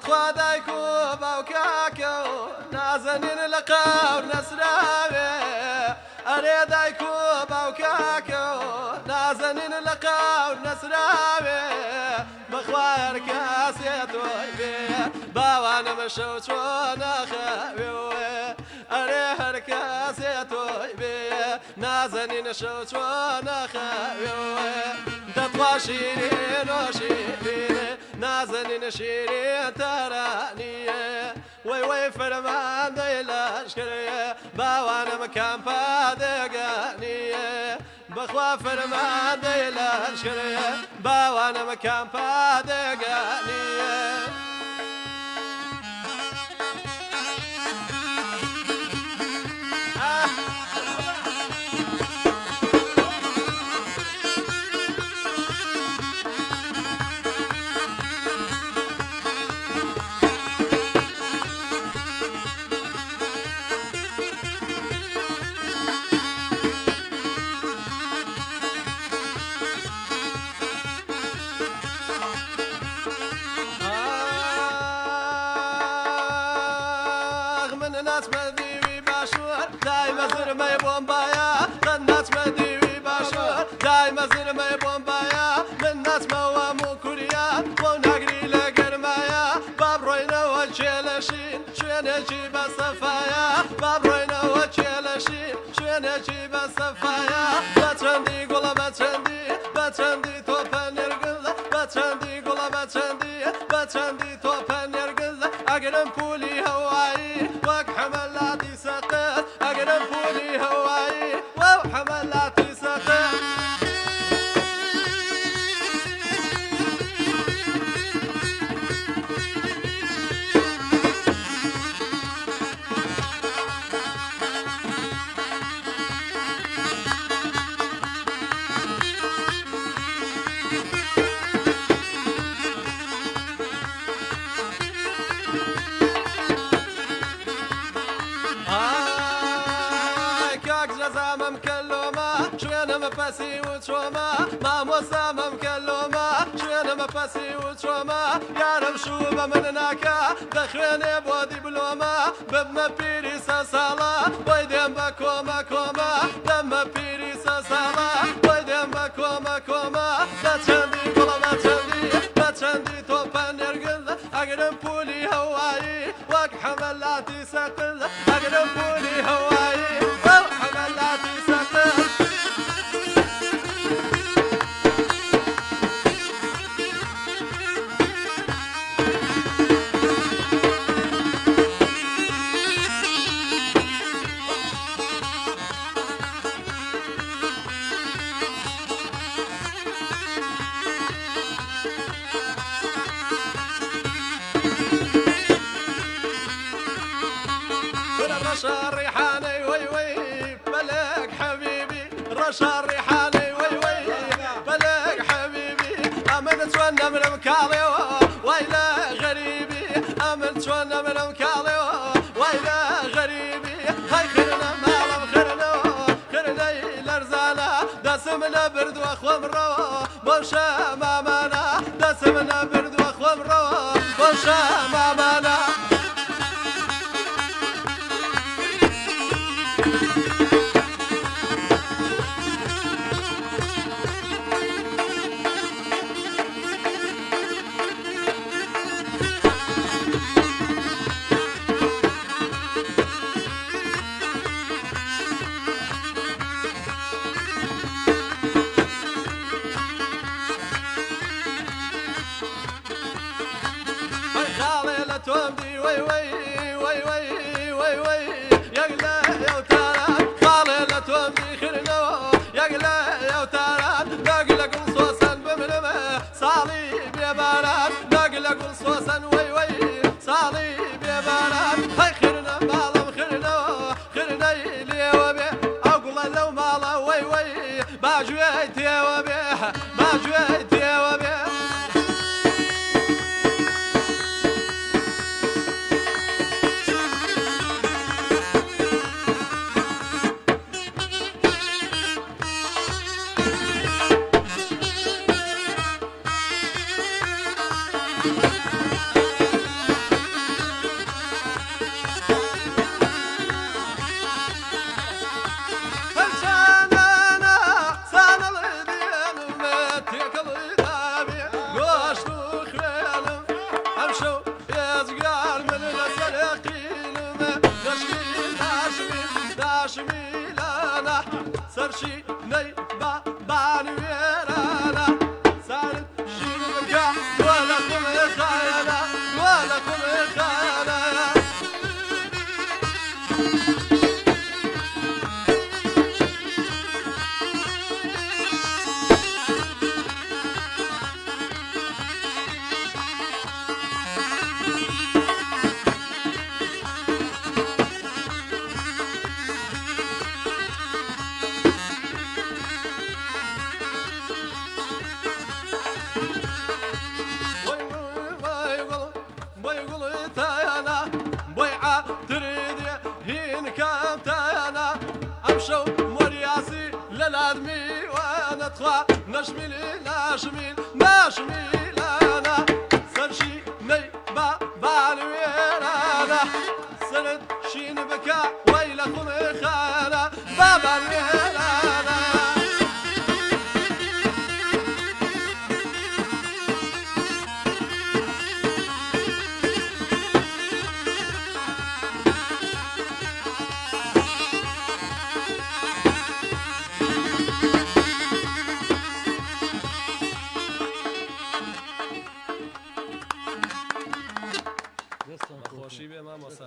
Speaker 3: خدایکو باوکاکو نازنین لقاو نسراوه اره دایکو باوکاکو نازنین لقاو نسراوه بخوار کاسی توی بی باوانم شو چون خواهوه اره هر کاسی توی بی نازنین شو چون خواهوه دطوا شیرین و شیرینه نازنین شیرین ترانیه وی فرمان دی لشکریه باوانم کم پادگانیه بخوا فرمان دی لشکریه باوانم کم پادگانیه صفايا بابروينا وشيلشي شوينشي بصفايا باتشندي قولا باتشندي توبا نرقل باتشندي قولا باتشندي توبا نرقل أقرم بولي هواي وك حملاتي سقط أقرم بولي هواي وحملاتي سقط مفاسي وتشوما ما موسى مكلومة شوينا مفاسي وتشوما يا رمشوبة من ناكا دخلني بودي بلومة بما بيري ساسالا ويدين بكوما كوما لما بيري ساسالا ويدين بكوما كوما باتشندي قولا باتشندي توبا نرقل أقرم بولي هواي وك حملاتي سقل أقرم بولي هواي وك حملاتي سقل رشا الريحاني وي بلق حبيبي رشا الريحاني وي بلق حبيبي أمن تونى من مكالي ويلا غريبي أمن تونى من مكالي ويلا غريبي هاي خيرنا مالم خيرنا لرزانا دسمنا برد واخوة مرو بوشا مامانا دسمنا برد واخوة مرو بوشا مامانا تومدي وي يقلا يا ترى خالي تومدي خرنو يقلا يا ترى نقلق صوصا بملمه صالي بيبارات نقلق صوصا وي صالي بيبارات هاي خرنا مالم خرنا لي وبي اقول لو مالا وي باجويت يا وبي باجويت يا وبي سرشي ني با بانويرانا سالت شينك ولا كم خاينا ولا كم خاينا للادمي وانا تخوا نشمي انا سرشي ني با بالويرانا سرد شين بكا ويلكم خانا بابا الويرانا
Speaker 2: بێ مامۆستا.